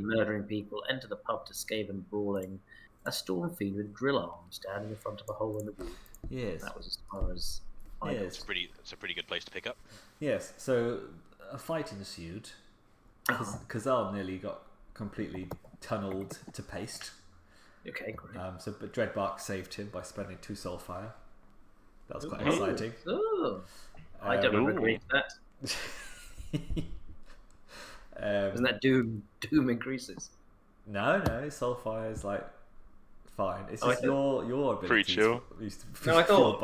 and murdering people, enter the pub to Skaven brawling. A storm fiend with drill arms standing in front of a hole in the wall. Yes. That was as far as I got. It's a pretty good place to pick up. Yes, so a fight ensued. Kahzahl nearly got completely tunneled to paste. Okay, great. But Dreadbark saved him by spending 2 soul fire. That was quite exciting. I don't remember agreeing to that. Isn't that doom increases? No, soul fire is like fine. It's just your abilities. Pretty chill. No, I thought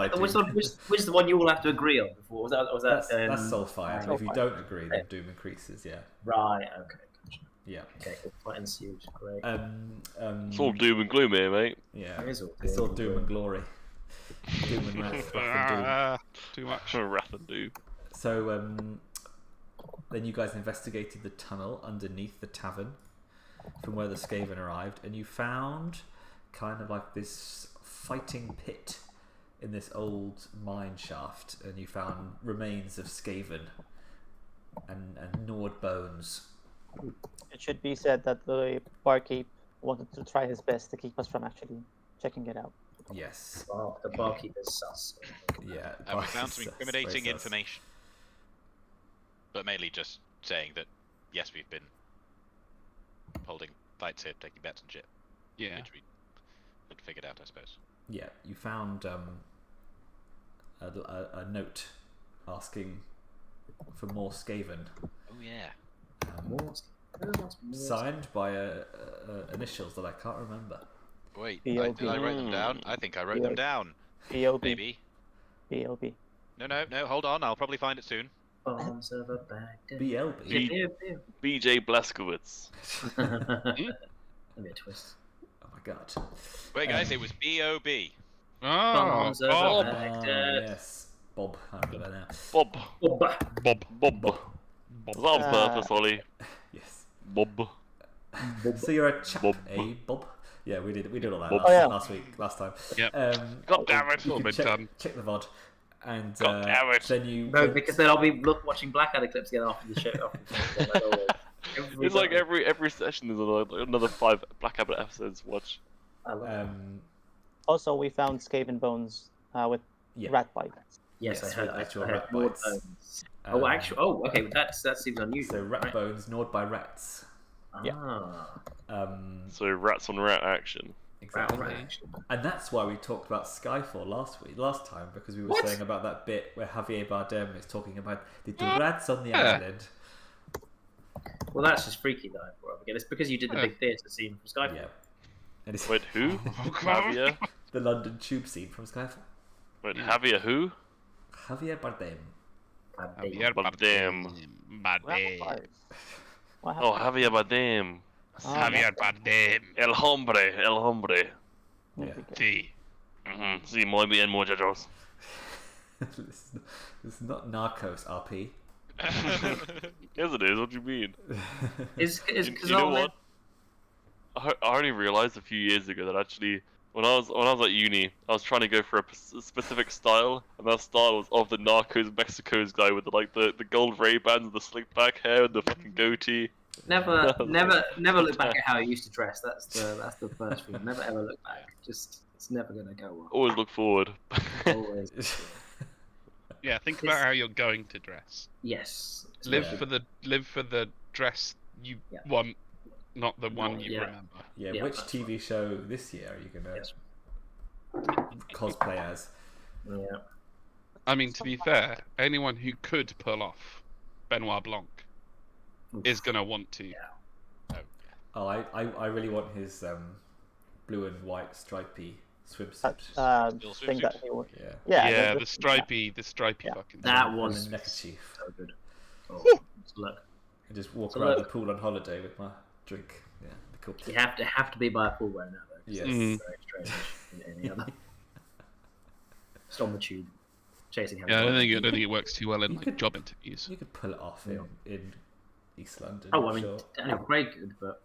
which is the one you all have to agree on before? Was that that's soul fire. If you don't agree, then doom increases. Yeah. Right. Okay. Gotcha. Yeah. Okay. Fight ensued. Great. It's all doom and gloom here, mate. Yeah. It's all doom and glory. Doom and wrath. Wrath and doom. Too much. Wrath and doom. So then you guys investigated the tunnel underneath the tavern from where the Skaven arrived, and you found kind of like this fighting pit in this old mine shaft, and you found remains of Skaven and gnawed bones. It should be said that the barkeep wanted to try his best to keep us from actually checking it out. Yes. Well, the barkeep is sus. Yeah. And we found some incriminating information. But mainly just saying that, yes, we've been holding fights here, taking bets and shit. Yeah. Which we had figured out, I suppose. Yeah, you found a note asking for more Skaven. Oh, yeah. Signed by initials that I can't remember. Wait, did I write them down? I think I wrote them down. B.O.B. Maybe. B.O.B. No, hold on. I'll probably find it soon. Bombs of a Baghdad. BLB. BJ Blazkowicz. Maybe a twist. Oh my god. Wait, guys, it was B.O.B. Oh, Bombs of a Bob. Baghdad. Yes. Bob. I remember that now. Bob. Was that on purpose, Ollie? Yes. Bob. So you're a chap, Bob. eh, Bob? Yeah, we did all that last time. Yep. God damn it. You All can been done. check the VOD. And God damn it. then you... No, because then I'll be watching Blackadder clips again after the show. It's like every session is another 5 Blackadder episodes to watch. Also, we found Skaven bones with rat bites. Yes, I heard actual I heard rat more bites. bones. Okay, but that seems unusual. So rat bones gnawed by rats. So rats on rat action. Exactly. Right. And that's why we talked about Skyfall last time, because we were saying about that bit where Javier Bardem is talking about the rats on the island. Well, that's just freaky though. Again, it's because you did the big theatre scene from Skyfall. Yeah. And it's Wait, who? Javier? the London tube scene from Skyfall. Wait, Javier who? Javier Bardem. Bardem. Oh, Javier Bardem. Javier Bardem. El hombre. Yeah. Sí. Sí, muy bien, muchachos. This is not Narcos, RP. Yes, it is. What do you mean? You know what? I only realized a few years ago that actually, when I was at uni, I was trying to go for a specific style, and that style was of the Narcos Mexico's guy with the gold Ray-Bans, the slick back hair, and the fucking goatee. Never look back at how he used to dress. That's the first thing. Never ever look back. Just it's never gonna go well. Always look forward. Always. Yeah, think about how you're going to dress. Yes. Live for the dress you want, not the one you remember. Yeah, which TV show this year are you gonna cosplay as? Yeah. I mean, to be fair, anyone who could pull off Benoit Blanc is gonna want to. Yeah. Oh, I really want his blue and white stripy swimsuit. Thing that he would. Yeah, the stripy fucking. That And was the neckerchief. so good. Oh, look. And just walk around the pool on holiday with my drink. Yeah, be cool. You have to be by a pool right now though. Yes. It's very strange than any other. Just on the tube, chasing him. Yeah, I don't think it works too well in job interviews. You could pull it off in East London. Oh, I mean, sure. Daniel Craig could, but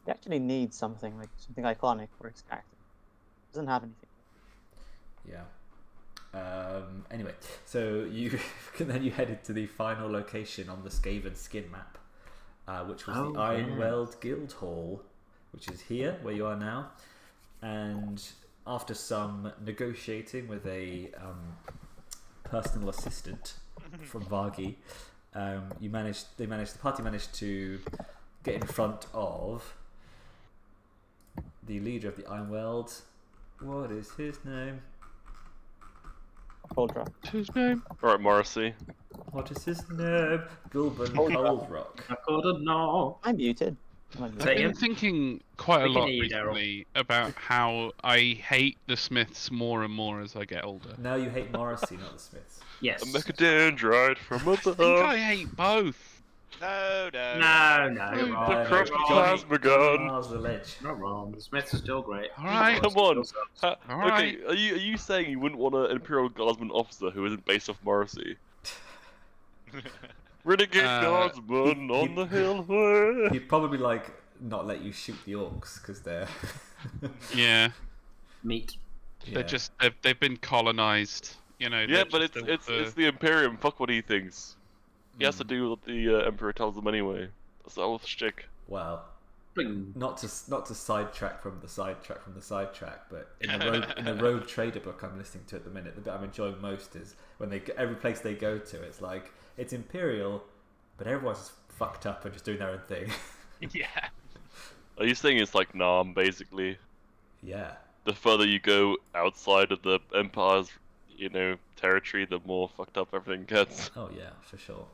You actually need something iconic for his character. Doesn't have anything. Yeah. Anyway, so you then you headed to the final location on the Skaven skin map, which was the Ironweld Guildhall, which is here where you are now. And after some negotiating with a personal assistant from Vargi, the party managed to get in front of the leader of the Ironweld. What is his name? Coldrock. What's his name? Alright, Morrissey. What is his name? Gulben Coldrock. I couldn't know. I'm muted. I've been thinking quite a We can lot hear you, Daryl. recently about how I hate the Smiths more and more as I get older. Now you hate Morrissey, not the Smiths. Yes. A macadandrite from I think above. I hate both. No. No, The wrong. crushed You're wrong. plasma gun. Miles the ledge. Not wrong. The Smiths are still great. All right. Come on. All Okay, right. are you saying you wouldn't want an Imperial Guardsman officer who isn't based off Morrissey? Renegade Guardsman on the hill. He'd probably not let you shoot the orcs because they're Yeah. Meat. They're just they've been colonized. You know. Yeah, they're but just it's the Imperium. Fuck what he thinks. He has to do what the Emperor tells him anyway. That's the whole shtick. well. Bling. Not to sidetrack from the sidetrack, but in the rogue trader book I'm listening to at the minute, the bit I'm enjoying most is when every place they go to, it's like it's Imperial, but everyone's fucked up and just doing their own thing. Yeah. Are you saying it's like Nam, basically? Yeah. The further you go outside of the Empire's, territory, the more fucked up everything gets. Oh yeah, for sure.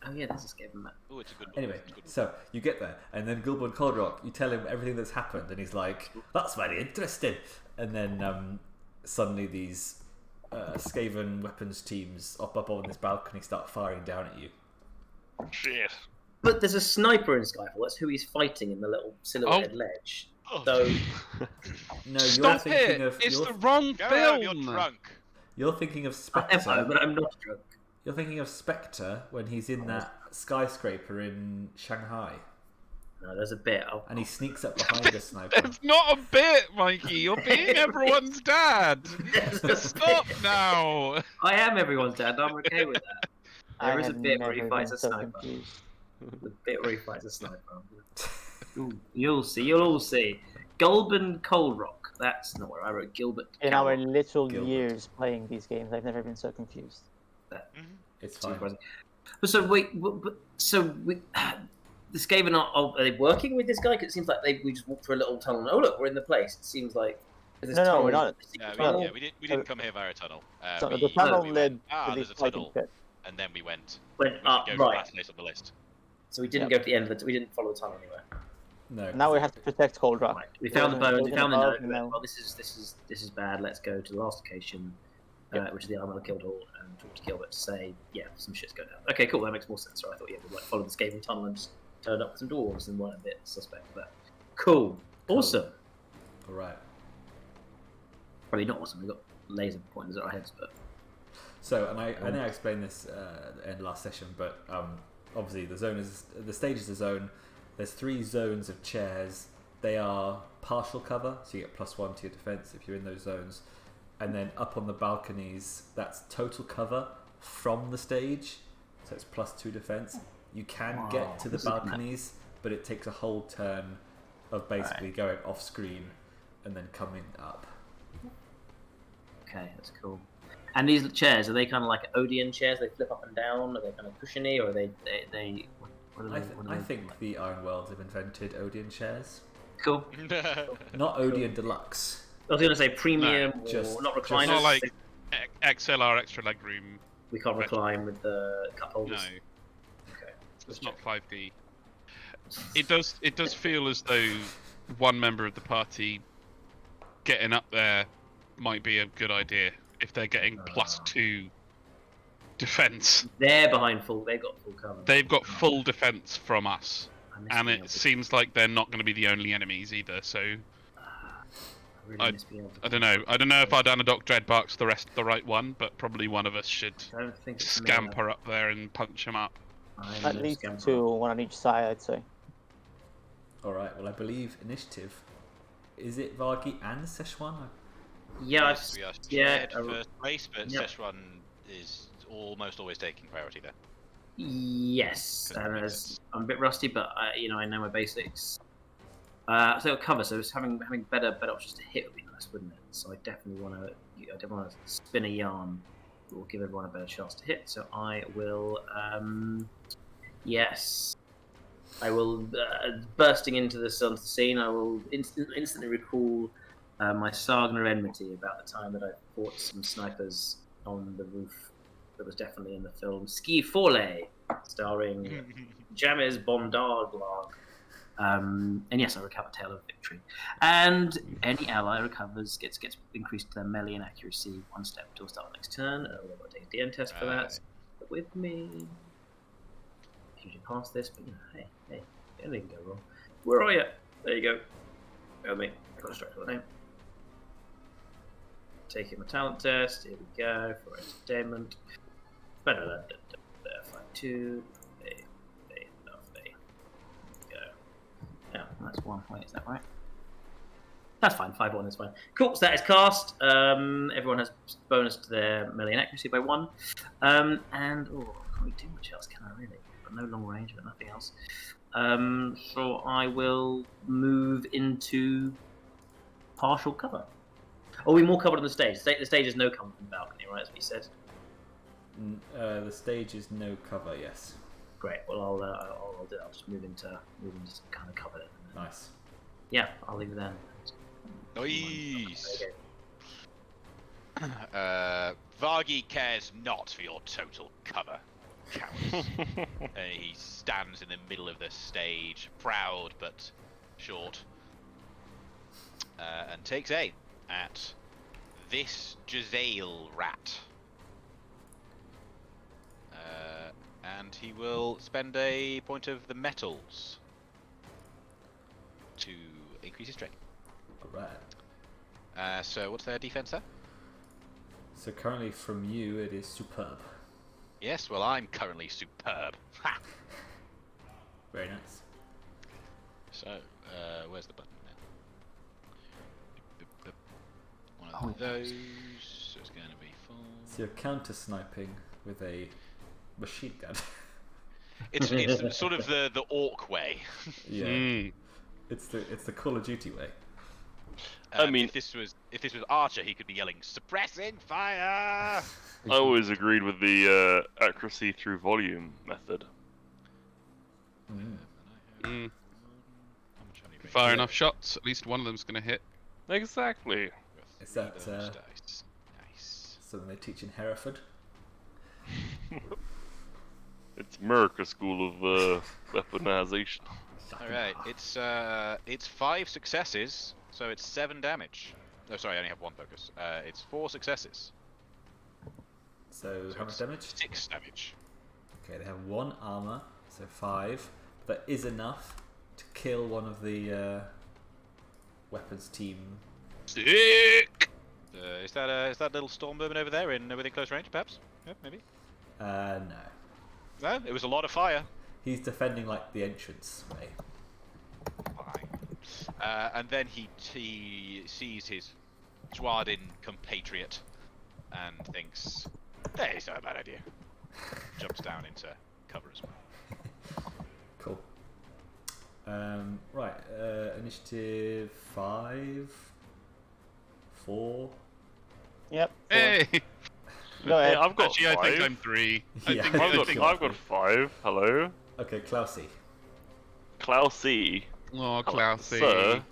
Oh yeah, that's a scary map. Oh, it's a good one. Anyway, It's a good one. so you get there, and then Gulben Coldrock, you tell him everything that's happened, and he's like, "That's very interesting." And then suddenly these Skaven weapons teams up on this balcony start firing down at you. Shit. But there's a sniper in Skyfall. That's who he's fighting in the little silhouetted ledge. Oh, So No, you're Stop thinking it! of It's you're, the wrong go film. on, you're drunk. you're thinking of I am, Spectre. but I'm not drunk. You're thinking of Spectre when he's in that skyscraper in Shanghai, No, there's a bit. and he sneaks up behind a sniper. It's not a bit, Mikey. You're being everyone's dad. Stop now. I am everyone's dad. I'm okay with that. There is a have bit where he never fights been a so sniper. confused. The bit where he fights a sniper. Ooh, you'll see. You'll all see. Gulben Coldrock. That's not where I wrote Gilbert. In our little Gilbert. years playing these games, I've never been so confused. It's Too fine. surprising. But so the Skaven are they working with this guy? Because it seems like we just walked through a little tunnel. And, oh look, we're in the place. It seems like this No, tunnel we're is not. the secret Yeah, tunnel. we didn't come here via a tunnel. So we, the tunnel we led went, to there's this a fighting tunnel, pit. and then we went Went we up, could go to the right. last place on the list. So we didn't Yep. go to the end of it. We didn't follow the tunnel anywhere. No. Now we have to protect Coldrock. Right. We found the bones. We found the above, note. no. Well, this is bad. Let's go to the last location, which is the Ironweld Guildhall, and talk to Gilbert to say, yeah, some shit's going down. Okay, cool. That makes more sense. So I thought, yeah, we'd follow the Skaven tunnel and just turn up with some dwarves and weren't a bit suspect. But cool, awesome. All right. Probably not awesome. We've got laser pointers at our heads, but So, and I know I explained this in the last session, but obviously the stage is a zone. There's 3 zones of chairs. They are partial cover, so you get +1 to your defense if you're in those zones. And then up on the balconies, that's total cover from the stage, so it's +2 defense. You can get to the this is mad. balconies, but it takes a whole turn of basically going off screen and then coming up. okay, that's cool. And these chairs, are they kind of like Odeon chairs? They flip up and down? Are they kind of cushiony, or are they what are they, what are I they think like? the Ironwelds have invented Odeon chairs. Cool. Not Odeon Deluxe. I was going to say premium or just- not just- recliners. Not like XLR extra leg room. we can't recline with the cup No, holders. Okay. it's not 5D. It does feel as though one member of the party getting up there might be a good idea if they're getting +2 defense. They're behind full. They've got full cover. They've got full defense from us, I miss and being it able to- seems like they're not going to be the only enemies either. So I really miss being able to- I don't know. I don't know if Ardanadoc Dreadbark's the right one, but probably one of us should I don't think it's me. scamper up there and punch him up. I'm At no least scamper. 2, one on each side, I'd say. All right. Well, I believe initiative. Is it Vargi and Sichuan? Yeah, Yes, we are yeah, shared first place, but yep. Sichuan is almost always taking priority there. Yes, That makes sense. I'm a bit rusty, but I know my basics. So cover. So it's having better options to hit would be nice, wouldn't it? So I definitely want to spin a yarn that will give everyone a better chance to hit. So I will. Yes, I will. Bursting into the scene, I will instantly recall my Sagna enmity about the time that I fought some snipers on the roof. That was definitely in the film Ski Forley, starring James Bondard. And yes, I recover Tale of Victory. And any ally recovers gets increased their melee and accuracy 1 step until start of next turn. I'll take a DN test for that. But with me, usually pass this, but hey, anything can go wrong. Where are you? There you go. Help me. I got distracted by the name. Taking my talent test. Here we go for entertainment. 5-2. Lovely. Go. Yeah, that's 1 point. Is that right? That's fine. 5-1 is fine. Cool. So that is cast. Everyone has bonus to their melee and accuracy by 1. And can't really do much else, can I? Really? Got no long range, but nothing else. So I will move into partial cover. Oh, we're more covered on the stage. The stage is no cover from the balcony, right? As we said. The stage is no cover. Yes. Great. Well, I'll do. I'll just move into some kind of cover then. Nice. Yeah, I'll leave it then. Nice. Vargi cares not for your total cover, cowards. He stands in the middle of the stage, proud but short, and takes aim at this Jazale rat. And he will spend a point of the metals to increase his strength. Alright. So what's their defense there? So currently from you it is superb. Yes, well I'm currently superb. Ha! Very nice. So, where's the button now? One of those, so it's going to be full. So you're counter sniping with a machine gun. It's sort of the orc way. Yeah. It's the Call of Duty way. I mean, if this was Archer, he could be yelling "suppressing fire." I always agreed with the accuracy through volume method. Fire enough shots, at least one of them's going to hit. Exactly. Is that Nice. something they teach in Hereford? It's America School of Weaponization. Alright, it's 5 successes, so it's 7 damage. No, sorry, I only have 1 focus. It's 4 successes. So how much damage? 6 damage. Okay, they have 1 armor, so 5. That is enough to kill one of the weapons team. Sick! Is that little storm vermin over there within close range, perhaps? Yeah, maybe. No. No, it was a lot of fire. He's defending like the entrance way. Fine. And then he sees his Dwarden compatriot and thinks, "Hey, it's not a bad idea." Jumps down into cover as well. Cool. Right. Initiative 5, 4. Yep. Hey! Go ahead. Yeah, I've got Actually, 5. I think I'm 3. Yeah. I've got 5. Hello. Okay, Klausy. Klausy. Oh, Klausy. Sir,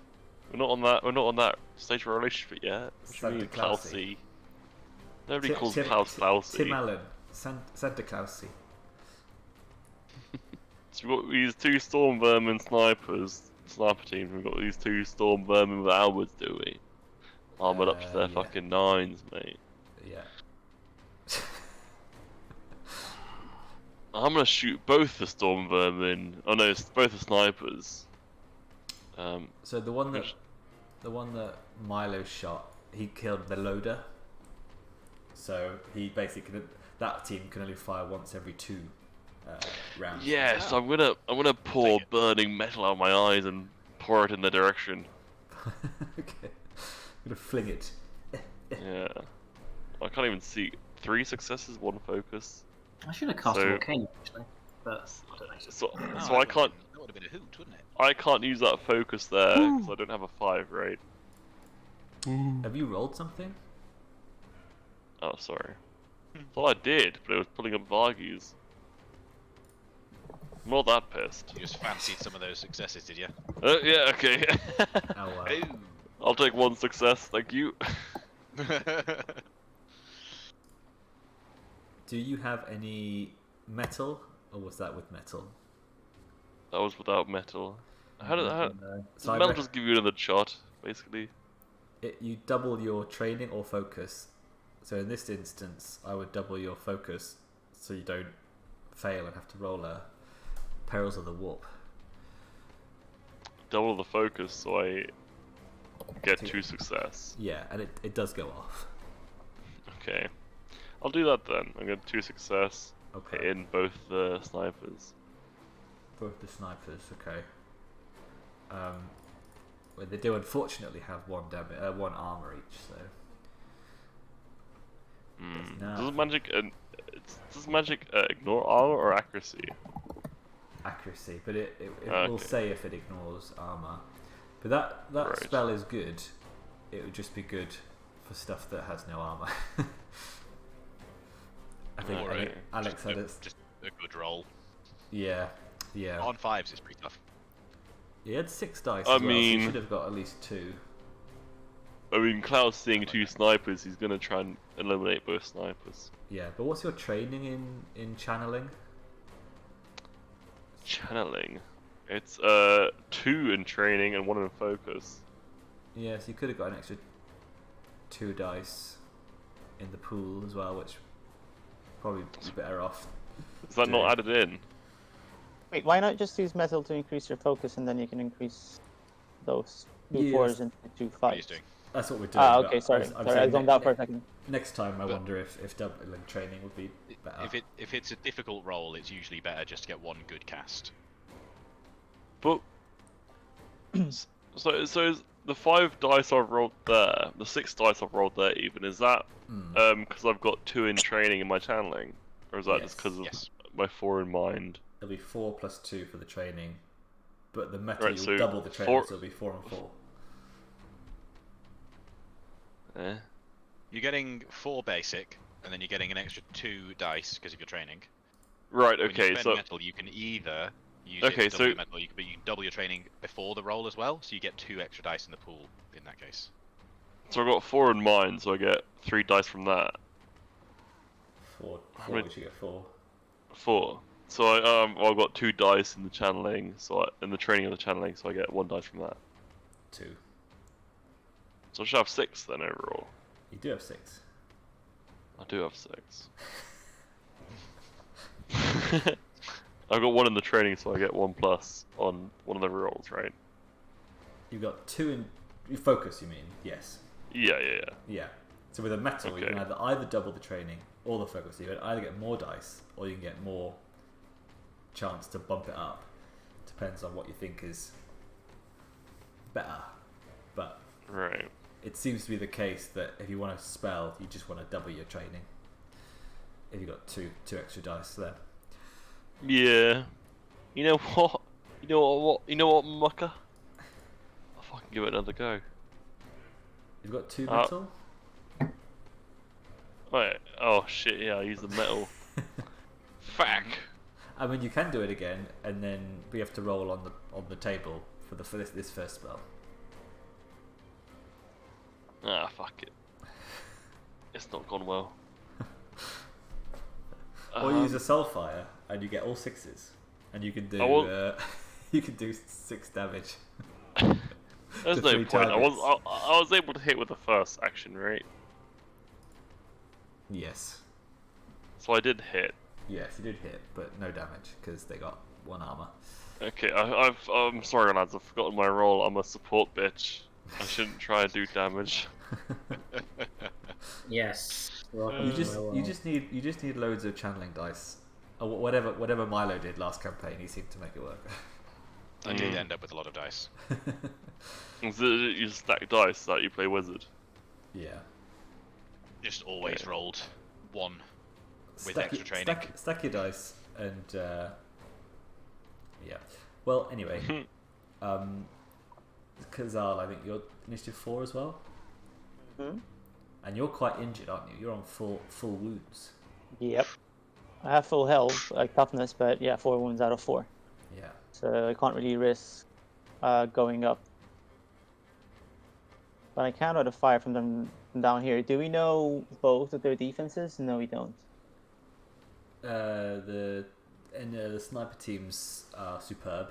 we're not on that stage of a relationship yet. What do you Santa mean, Klausy. Klausy? Nobody calls Klaus Klausy. Tim Allen. Santa Klausy. So we've got these 2 storm vermin sniper teams. We've got these 2 storm vermin with Alwards, do we? Armored up to their Yeah. fucking 9s, mate. Yeah. I'm gonna shoot both the storm vermin. Oh no, it's both the snipers. So the one that Milo shot, he killed the loader. So he basically that team can only fire once every 2 rounds. Yes, I'm gonna pour Take it. burning metal out of my eyes and pour it in their direction. Okay. I'm gonna fling it. Yeah. I can't even see 3 successes, 1 focus. I should have cast a So- volcano actually. but I don't know. So Oh, I can't. That would have been a hoot, wouldn't it? I can't use that focus there because I don't have a 5, right? Have you rolled something? Oh, sorry. Thought I did, but it was pulling up Vargi's. I'm not that pissed. You just fancied some of those successes, did you? Yeah, okay. Oh wow. Ooh. I'll take 1 success, thank you. Do you have any metal, or was that with metal? That was without metal. How did that? So Metal just give you another shot, basically. you double your training or focus. So in this instance, I would double your focus so you don't fail and have to roll a Perils of the Warp. Double the focus, so I get 2 success. Yeah, and it does go off. Okay. I'll do that then. I'm going to 2 success Okay. in both the snipers. Both the snipers, okay. Well, they do unfortunately have one armor each, so. Nah. Does magic ignore armor or accuracy? Accuracy, but it Okay. will say if it ignores armor. But that Right. spell is good. It would just be good for stuff that has no armor. I think Alright. Alex had it. Just a good roll. Yeah. On 5s, it's pretty tough. He had 6 dice. I as well, so he mean- should have got at least 2. I mean, Klaus seeing 2 snipers, he's going to try and eliminate both snipers. Yeah, but what's your training in channeling? Channeling. It's 2 in training and 1 in focus. Yeah, so you could have got an extra 2 dice in the pool as well, which probably be better off. Is that not added in? Wait, why not just use metal to increase your focus, and then you can increase those 2 Yes. 4s into 2 What are you 5s? doing? That's what we're doing. Ah, but okay, sorry. I'm Sorry, I saying zoned out for a second. next time I But- wonder if doubling training would be better. If it's a difficult roll, it's usually better just to get 1 good cast. But so is the 5 dice I've rolled there, the 6 dice I've rolled there even, is that because I've got 2 in training in my channeling, or is that just because of Yes. my 4 in mind? It'll be 4 plus 2 for the training, but the metal Right, you'll so double the training, 4 so it'll be 4 and 4. Eh? You're getting 4 basic, and then you're getting an extra 2 dice because of your training. Right. When you Okay. spend So metal, you can either use Okay, it to double so- your metal, you can double your training before the roll as well, so you get 2 extra dice in the pool in that case. I've got 4 in mine, so I get 3 dice from that. 4, many- which you get 4. 4. So I've got 2 dice in the channeling, in the training of the channeling, so I get 1 dice from that. 2. So I should have 6 then overall. You do have 6. I do have 6. I've got 1 in the training, so I get 1 plus on one of the rolls, right? You've got 2 in you focus, you mean? Yes. Yeah. Yeah. So with a metal, you Okay. can either double the training or the focus. So you can either get more dice, or you can get more chance to bump it up. Depends on what you think is better. But Right. it seems to be the case that if you want to spell, you just want to double your training. If you got two extra dice there. Yeah. You know what? You know what, mucker? I'll fucking give it another go. You've got 2 metal. Wait. Oh shit! Yeah, I use the metal. Fuck. I mean, you can do it again, and then we have to roll on the table for this first spell. Ah, fuck it. It's not gone well. Or you use a Soulfire, and you get all 6s, and you can do you can do 6 damage. There's to no 3 point. targets. I was able to hit with the first action, right? Yes. So I did hit. Yes, you did hit, but no damage because they got 1 armor. Okay, I'm sorry, lads. I've forgotten my role. I'm a support bitch. I shouldn't try and do damage. Yes. You just need loads of channeling dice. Or whatever Milo did last campaign, he seemed to make it work. I did end up with a lot of dice. So you stack dice that you play wizard. Yeah. Just always Yeah. rolled 1 with extra training. Stack your dice, and Yeah. Well, anyway, Kahzahl, I think you're initiative 4 as well, and you're quite injured, aren't you? You're on full wounds. Yep. I have full health, like toughness, but yeah, 4 wounds out of 4. Yeah. So I can't really risk going up. But I can order fire from them from down here. Do we know both of their defenses? No, we don't. The sniper teams are superb.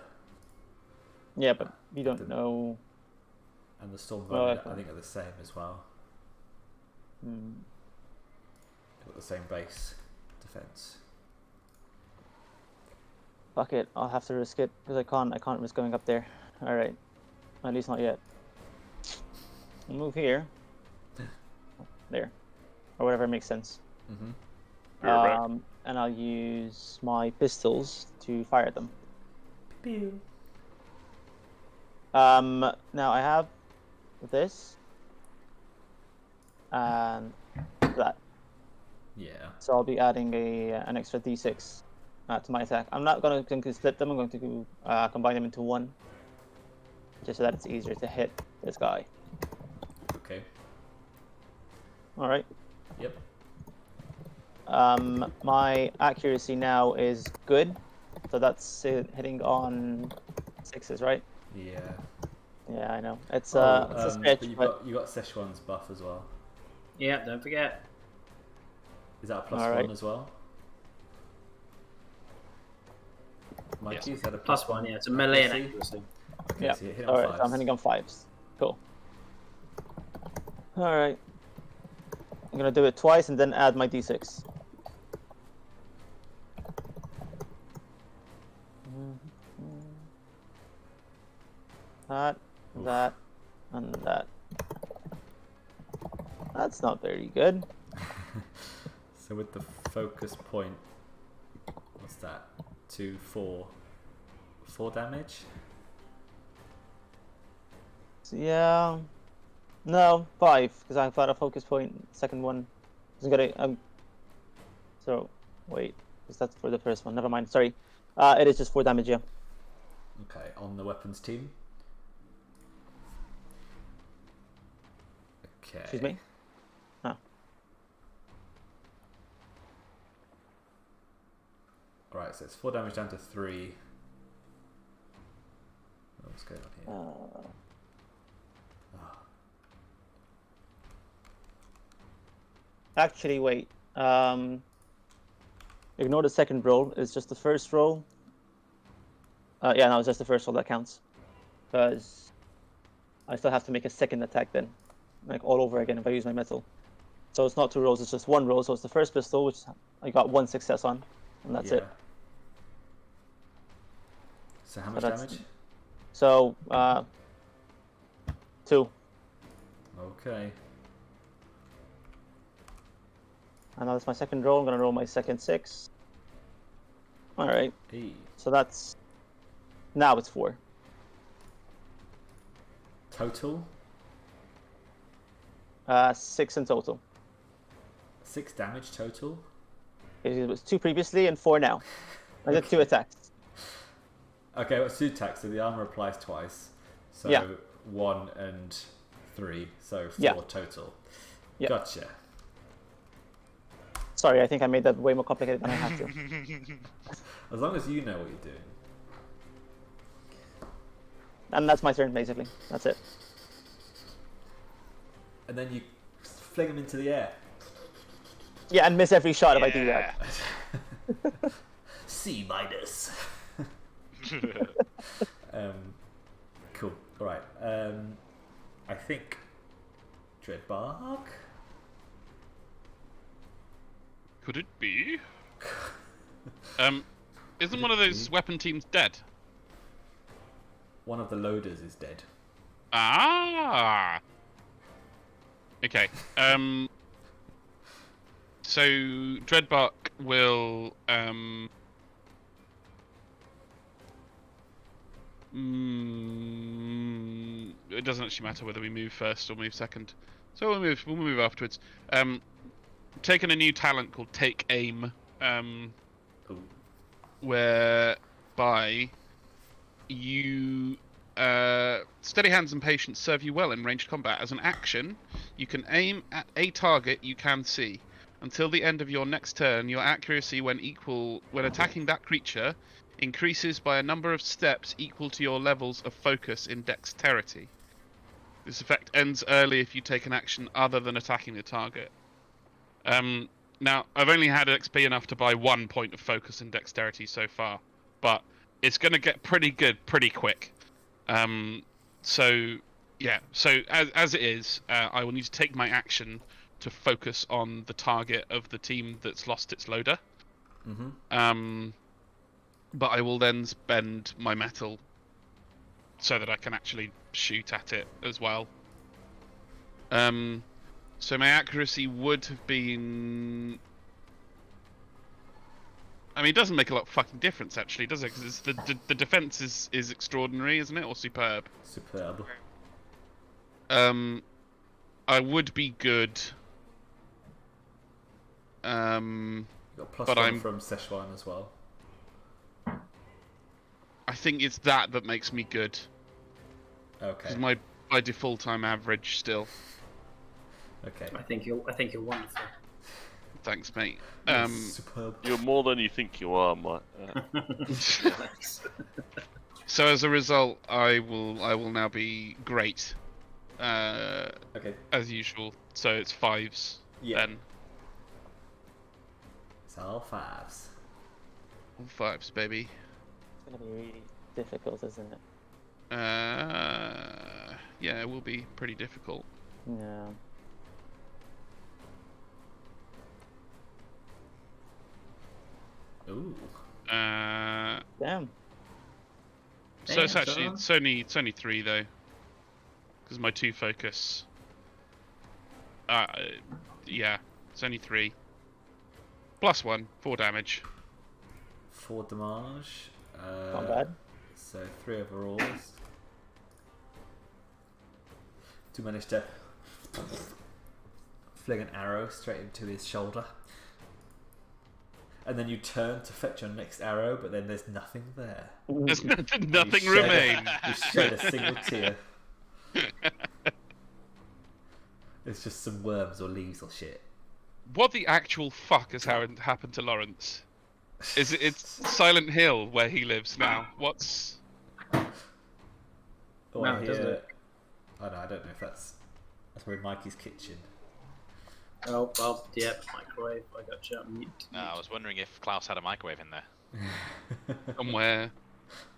Yeah, but we don't know. And the Stormbound, okay. I think, are the same as well. Hmm. They've got the same base defense. Fuck it, I'll have to risk it because I can't risk going up there. All right, at least not yet. I'll move here, there, or whatever makes sense. And I'll use my pistols to fire at them. Pew. Now I have this and that. Yeah. So I'll be adding an extra d6 to my attack. I'm not going to split them. I'm going to combine them into one, just so that it's easier to hit this guy. Okay. All right. Yep. My accuracy now is good, so that's hitting on 6s, right? Yeah. Yeah, I know. It's a stretch, but you got Sichuan's buff as well. Yeah, don't forget. Is that a plus All 1 right. as well? Mikey, is that a Plus 1, yeah. It's a melee and accuracy? accuracy. Okay, Yeah. so you hit All on right, so I'm 5s. hitting on 5s. Cool. All right. I'm gonna do it twice and then add my d6. That, that, and that. That's not very good. So with the focus point, what's that? 2, 4 damage? So, yeah. No, 5, because I've got a focus point. Second one isn't gonna. So, wait, because that's for the first one. Never mind. Sorry. It is just 4 damage. Yeah. Okay, on the weapons team. Okay. Excuse me. Oh. Alright, so it's 4 damage down to 3. What's going on here? Actually, wait. Ignore the second roll. It's just the first roll. Yeah, no, it's just the first roll that counts. Because I still have to make a second attack then. Like all over again if I use my metal. So it's not 2 rolls, it's just 1 roll. So it's the first pistol, which I got 1 success on. And that's it. So how much that's- damage? So, 2. Okay. And now that's my second roll. I'm going to roll my second 6. Alright. E. So that's... Now it's 4. Total? 6 in total. 6 damage total? It was 2 previously and 4 now. I did 2 attacks. Okay, well, 2 attacks, so the armor applies twice. So Yeah. 1 and 3, so 4 Yeah. total. Yeah. Gotcha. Sorry, I think I made that way more complicated than I had to. As long as you know what you're doing. And that's my turn, basically. That's it. And then you fling them into the air. Yeah, and miss every shot if I do that. C minus. Cool. Alright. I think Dreadbark? Could it be? Isn't one of those weapon teams dead? One of the loaders is dead. Ah. Okay. So Dreadbark will it doesn't actually matter whether we move first or move second. So we'll move afterwards. Taking a new talent called Take Aim, Ooh. whereby you steady hands and patience serve you well in ranged combat. As an action, you can aim at a target you can see. Until the end of your next turn, your accuracy when attacking that creature increases by a number of steps equal to your levels of focus in dexterity. This effect ends early if you take an action other than attacking the target. Now, I've only had XP enough to buy 1 point of focus and dexterity so far, but it's going to get pretty good pretty quick. So as it is, I will need to take my action to focus on the target of the team that's lost its loader. Mm-hmm. But I will then spend my metal so that I can actually shoot at it as well. So my accuracy would have been... I mean, it doesn't make a lot of fucking difference, actually, does it? Because the defense is extraordinary, isn't it? Or superb? Superb. I would be good. You got plus but 1 from Sichuan as well. I think it's that makes me good. Okay. Because by default I'm average still. Okay. I think you're wonderful. Thanks, mate. Superb. You're more than you think you are, mate. So as a result, I will now be great. Okay. As usual. So it's 5s. Yeah. Then. It's all 5s. All 5s, baby. It's gonna be really difficult, isn't it? Yeah, it will be pretty difficult. Yeah. Ooh. Damn. So it's Damn, actually son. it's only 3 though, because my 2 focus. Yeah, it's only 3. Plus 1, 4 damage. 4 damage. Not bad. So 3 overalls. To manage to fling an arrow straight into his shoulder. And then you turn to fetch your next arrow, but then there's nothing there. There's nothing You remain. You shed a single tear. It's just some worms or leaves or shit. What the actual fuck has happened to Lawrence? It's Silent Hill where he lives now? What's... Oh, No, I it doesn't hear... look. Oh no, I don't know if that's probably Mikey's kitchen. Oh, well, yep, microwave. I got you on mute. I was wondering if Klaus had a microwave in there. somewhere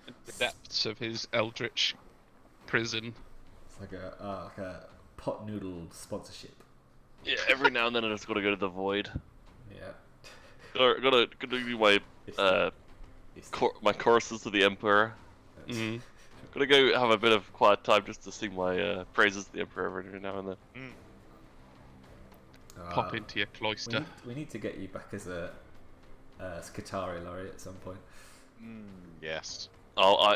in the depths of his eldritch prison. It's like a pot noodle sponsorship. Yeah, every now and then I just gotta go to the void. Yeah. Gotta do my my choruses to the Emperor. Mm. Gotta go have a bit of quiet time just to sing my praises to the Emperor every now and then. Pop into your cloister. We need to get you back as a Skitari Lawrie at some point. Yes. Oh,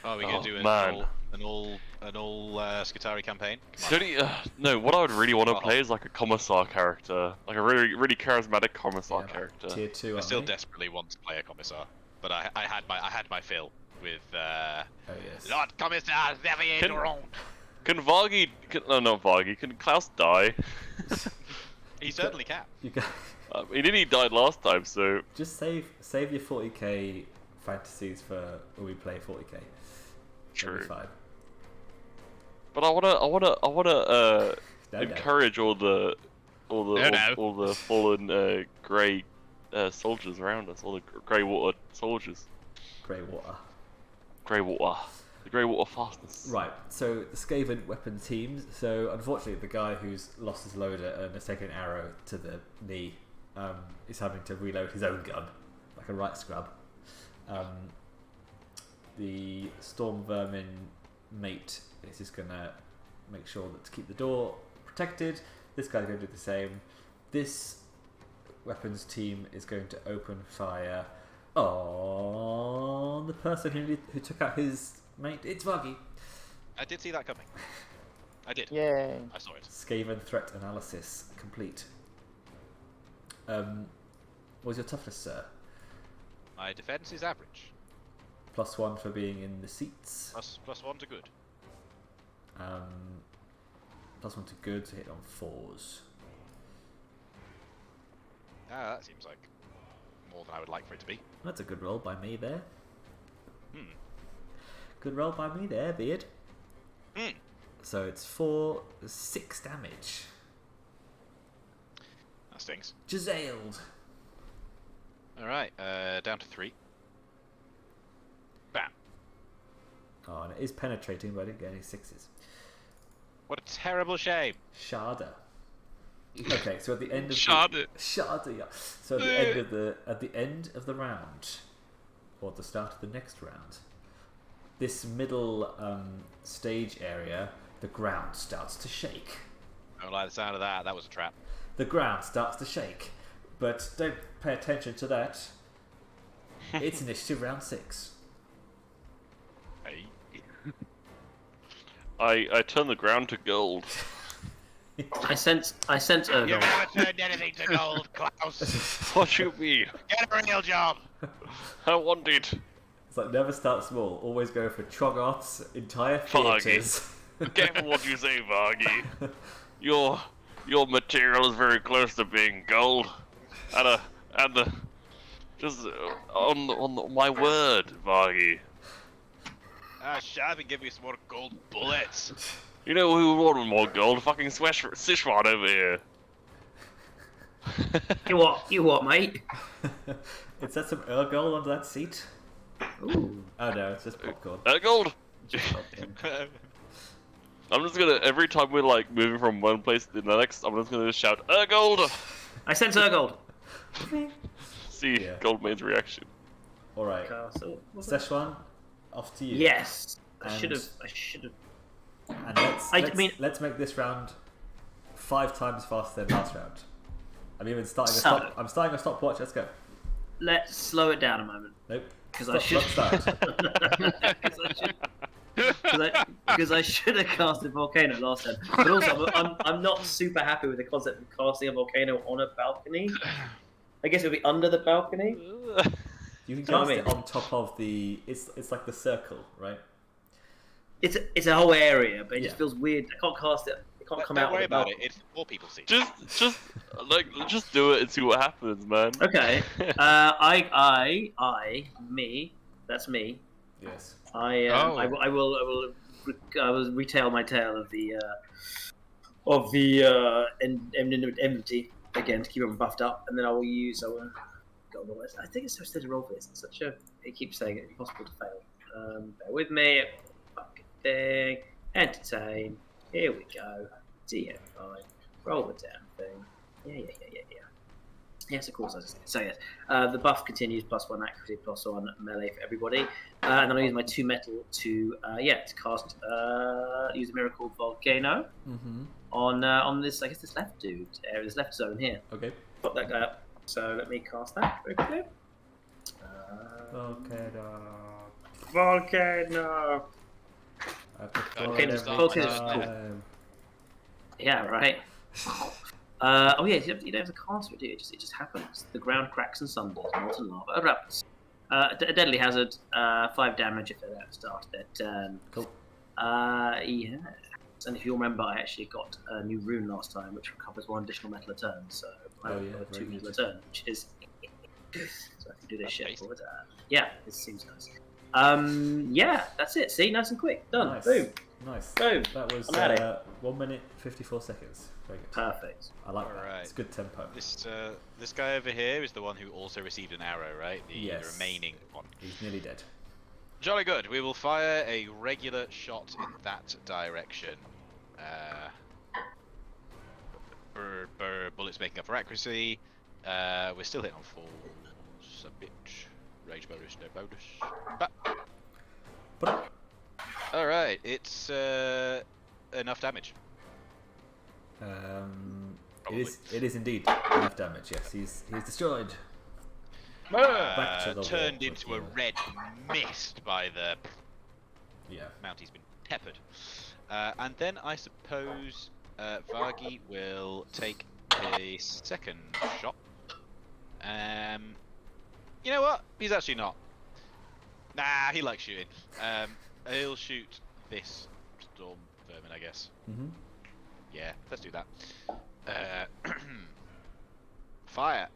Oh, we're gonna do man. an all Skitari campaign. Come The on. only, no, what I would really want to play is like a commissar character, like a really charismatic commissar character. Tier 2. I aren't still we? desperately want to play a commissar, but I had my fill with Oh yes. Lord Commissar Xavier Can- Durand. Can Vargi? No, not Vargi. Can Klaus die? He certainly can. You go. He died last time, so Just save your 40k fantasies for when we play 40k. That'll be true. fine. But I wanna No, encourage all the No. all the fallen grey soldiers around us, all the grey water soldiers, Grey water. the grey water fastness. Right, so the Skaven weapon teams. So unfortunately, the guy who's lost his loader and has taken an arrow to the knee is having to reload his own gun, like a right scrub. The Storm Vermin mate is just gonna make sure that to keep the door protected. This guy's going to do the same. This weapons team is going to open fire on the person who took out his mate. It's Vargi. I did see that coming. I did. Yay. I saw it. Skaven threat analysis complete. What was your toughness, sir? My defense is average. +1 for being in the seats. +1 to good. +1 to good to hit on 4s. Ah, that seems like more than I would like for it to be. That's a good roll by me there. Hmm. Good roll by me there, Beard. Hmm. So it's 6 damage. That stings. Giseled. Alright, down to 3. Bam. Oh, and it is penetrating, but I didn't get any 6s. What a terrible shame. Sharda. Okay, so at the end of Sharda. Sharda, yeah. So at the end of the round, or at the start of the next round, this middle stage area, the ground starts to shake. I don't like the sound of that. That was a trap. The ground starts to shake, but don't pay attention to that. It's initiative round 6. Hey. I turn the ground to gold. I sense Urgold. You've never turned anything to gold, Klaus. What you mean? Get a real job. I want it. It's like never start small. Always go for Troggoth's entire Vargi. theatres. Careful what you say, Vargi. Your material is very close to being gold. And just on my word, Vargi. Ah, shut up and give me some more gold bullets. You know who would want more gold? Fucking Sichuan over here. You what, mate? Is that some Urgold under that seat? Ooh. Oh no, it's just popcorn. Gold. Just popped in. I'm just gonna, every time we're like moving from one place to the next, I'm just gonna shout, gold! I sense Urgold. See Goldmane's reaction. Alright. Castle. Szechuan, off to you. Yes. I And- should have. And let's make this round 5 times faster than last round. I'm starting a stopwatch. Let's go. Let's slow it down a moment. Nope. Because I should. Start. Because I should have casted Volcano last time. But also, I'm not super happy with the concept of casting a volcano on a balcony. I guess it would be under the balcony. You can Do you know cast what I it on top of the. It's like the circle, right? It's a whole area, but it just Yeah. feels weird. I can't cast it. It can't come Don't out. worry of the about balcony. it. It's 4 people see. Just do it and see what happens, man. Okay. Me. That's me. Yes. I will retell my tale of the enmity again to keep everyone buffed up, and then I will use. I think it's so steady to roll for this. It's such a. It keeps saying it's impossible to fail. Bear with me. Fucking thing. Entertain. Here we go. DM5. Roll the damn thing. Yeah. Yes, of course. I was just saying. So yes, the buff continues +1 accuracy, +1 melee for everybody, and then I use my 2 metal to cast use a miracle volcano on this. I guess this left dude, this left zone here. Okay. Pop that guy up. So let me cast that very quickly. Volcano. Volcano's Yeah, right. Oh yeah, you don't have to cast it, do you? It just happens. The ground cracks and sunders, molten lava erupts. A deadly hazard, 5 damage if they're at the start of their turn. Cool. Yeah. And if you remember, I actually got a new rune last time, which recovers 1 additional metal a turn. So I Oh, yeah, got 2 very metal a good. turn, which is so I can do this That's shit. tasty. Forward. Yeah, it seems nice. Yeah, that's it. See, nice and quick. Done. Nice. Boom. Nice. Boom. That was I'm at it. 1 minute 54 seconds. Very good. Perfect. I like that. Alright. It's good tempo. This guy over here is the one who also received an arrow, right? The Yes. remaining one. He's nearly dead. Jolly good. We will fire a regular shot in that direction. Bullets making up for accuracy. We're still hitting on 4s a bit. Rage bonus, no bonus. But Alright, it's enough damage. it is indeed enough damage. Yes, he's destroyed. Back to the Turned wall, into a yeah. red mist by the Yeah. amount he's been peppered. And then I suppose Vargi will take a second shot. You know what? He's actually not. Nah, he likes shooting. He'll shoot this storm vermin, I guess. Mm-hmm. Yeah, let's do that. Fire.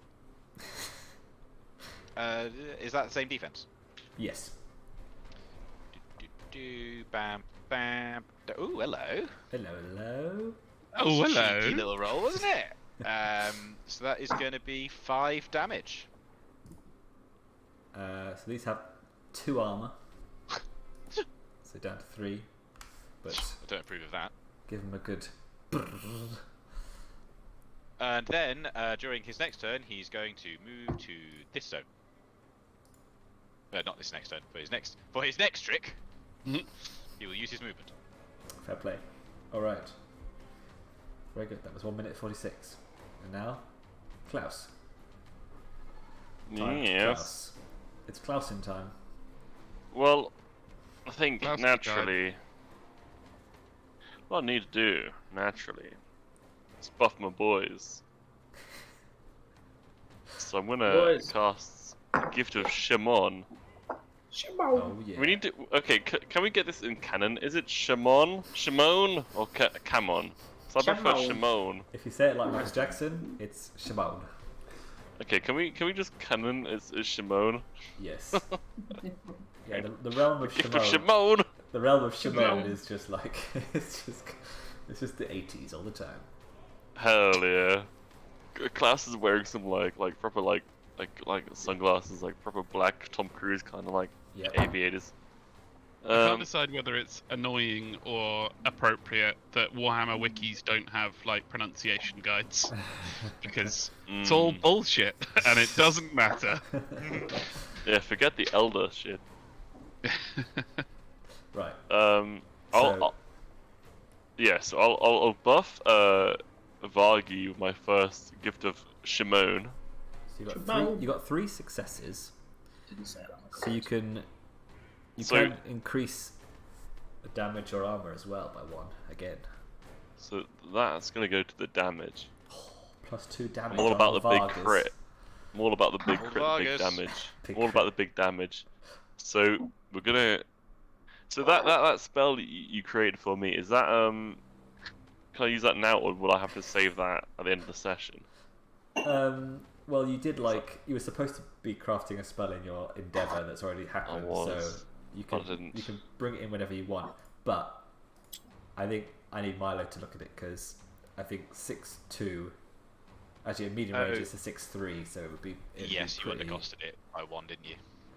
Is that the same defense? Yes. Bam, bam. Ooh, hello. Hello. That was Oh, a hello. cheeky little roll, wasn't it? So that is going to be 5 damage. So these have 2 armor. So down to 3. But I don't approve of that. give him a good. And then, during his next turn, he's going to move to this zone. Not this next turn, but for his next trick, Mhm. he will use his movement. Fair play. Alright. Very good. That was 1 minute 46. And now, Klaus. Time for Yes. Klaus. It's Klaus in time. Well, I think Klaus is naturally, what I need to do naturally is buff my boys. So I'm gonna Boys. cast Gift of Shimon. Oh yeah. We need to. Okay, can we get this in canon? Is it Shimon, or Camon? So I prefer Shimon. Shimon. If you say it like Michael Jackson, it's Shimon. Okay, can we just canon is Shimon? Yes. Yeah, the realm of Gift of Shimon. Shimon. The realm of Shimon Shimon. is just like it's just the 80s all the time. Hell yeah. Klaus is wearing some like proper like sunglasses, like proper black Tom Cruise kind of like Yeah. aviators. I can't decide whether it's annoying or appropriate that Warhammer wikis don't have like pronunciation guides because it's all bullshit and it doesn't matter. Yeah, forget the elder shit. Right. I'll buff Vargi with my first Gift of Shimon. So Shimon. you got 3 successes. Didn't say it like that. So you can increase the damage or armor as well by 1 again. So that's gonna go to the damage. Plus 2 damage. I'm all on about the big Vargas. crit. I'm all about the big Old crit, big Vargas. damage. Big I'm all about crit. the big damage. So we're gonna. So that spell you created for me, is that can I use that now, or will I have to save that at the end of the session? Well, you did you were supposed to be crafting a spell in your endeavor that's already happened, was, so you but I can didn't. you can bring it in whenever you want. But I think I need Milo to look at it because I think 6-2. Actually, in medium range it's a 6-3, so it'd be Yes, you pretty... undercosted it by 1, didn't you?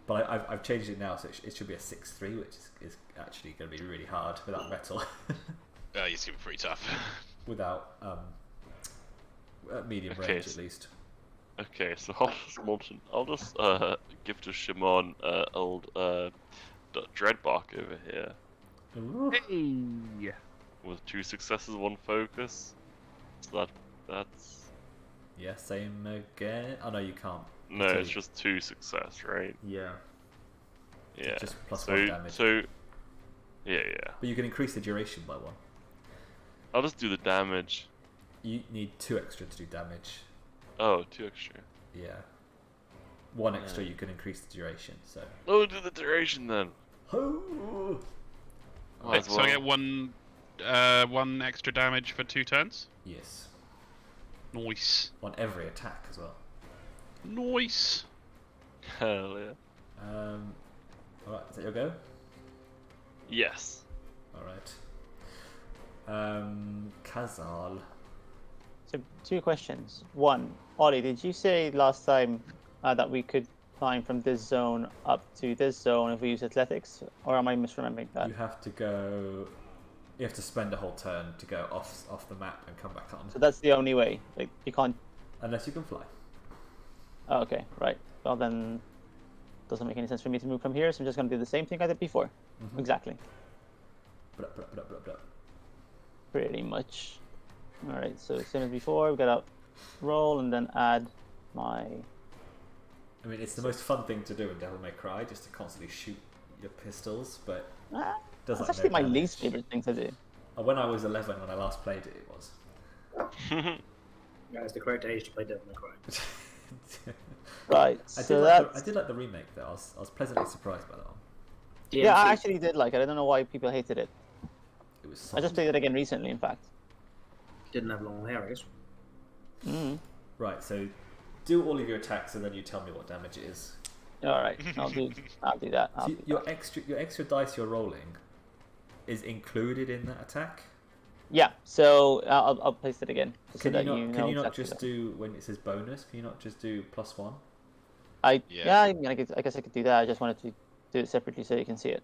But I've changed it now, so it should be a 6-3, which is actually going to be really hard without metal, It's gonna be pretty tough. without medium Okay, range so- at least. Okay, so I'll just Gift of Shimon old Dreadbark over here Ooh. Hey. with 2 successes, 1 focus. So that's Yeah, same again. Oh no, you can't. no, Two. it's just 2 success, right? Yeah. Yeah. Just plus so 1 damage. so yeah. But you can increase the duration by 1. I'll just do the damage. You need 2 extra to do damage. Oh, 2 extra. Yeah. 1 extra, you can increase the duration. So. Oh, do the duration then. Oh! Might as So I well. get 1 extra damage for 2 turns. Yes. Nice. On every attack as well. Nice. Hell yeah. Alright, is that your go? Yes. Alright. Kahzahl. So 2 questions. 1, Ollie, did you say last time that we could climb from this zone up to this zone if we use athletics, or am I misremembering that? You have to go. You have to spend a whole turn to go off the map and come back on. So that's the only way. Like you can't. Unless you can fly. Oh, okay, right. Well then, doesn't make any sense for me to move from here. So I'm just gonna do the same thing I did before. Mhm. Exactly. Blah, blah, blah, blah, blah. Pretty much. All right. So same as before. We gotta roll and then add my. I mean, it's the most fun thing to do in Devil May Cry, just to constantly shoot your pistols, but Ah, does that's like actually no my damage. least favorite thing to do. When I was 11, when I last played it, it was. Yeah, it's the correct age to play Devil May Cry. Right. I So did that's like the remake though. I was pleasantly surprised by that one. Yeah, I DMC. actually did like it. I don't know why people hated it. It was I just solid. played it again recently, in fact. Didn't have long hair, I guess. Mm. Right, so do all of your attacks and then you tell me what damage it is. All right, I'll do that. So your extra dice you're rolling is included in that attack. Yeah, so I'll place it again so Can that you not, you know can you not exactly just do, when it says bonus, can you not just do +1? Yeah. I guess I could do that. I just wanted to do it separately so you can see it.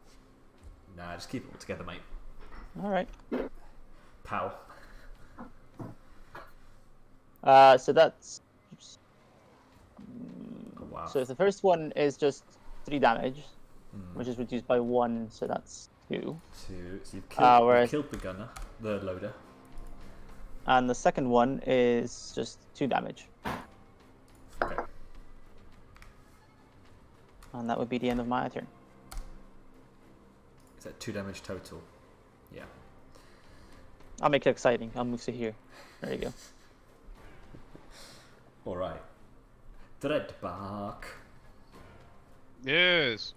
Nah, just keep it all together, mate. All right. Pow. So that's. Oh, wow. So the first one is just 3 damage, which is reduced by 1, so that's 2. 2. So you've whereas- killed the gunner, the loader. And the second one is just 2 damage. Okay. And that would be the end of my turn. Is that 2 damage total? Yeah. I'll make it exciting. I'll move to here. There you go. Alright. Dreadbark. Yes.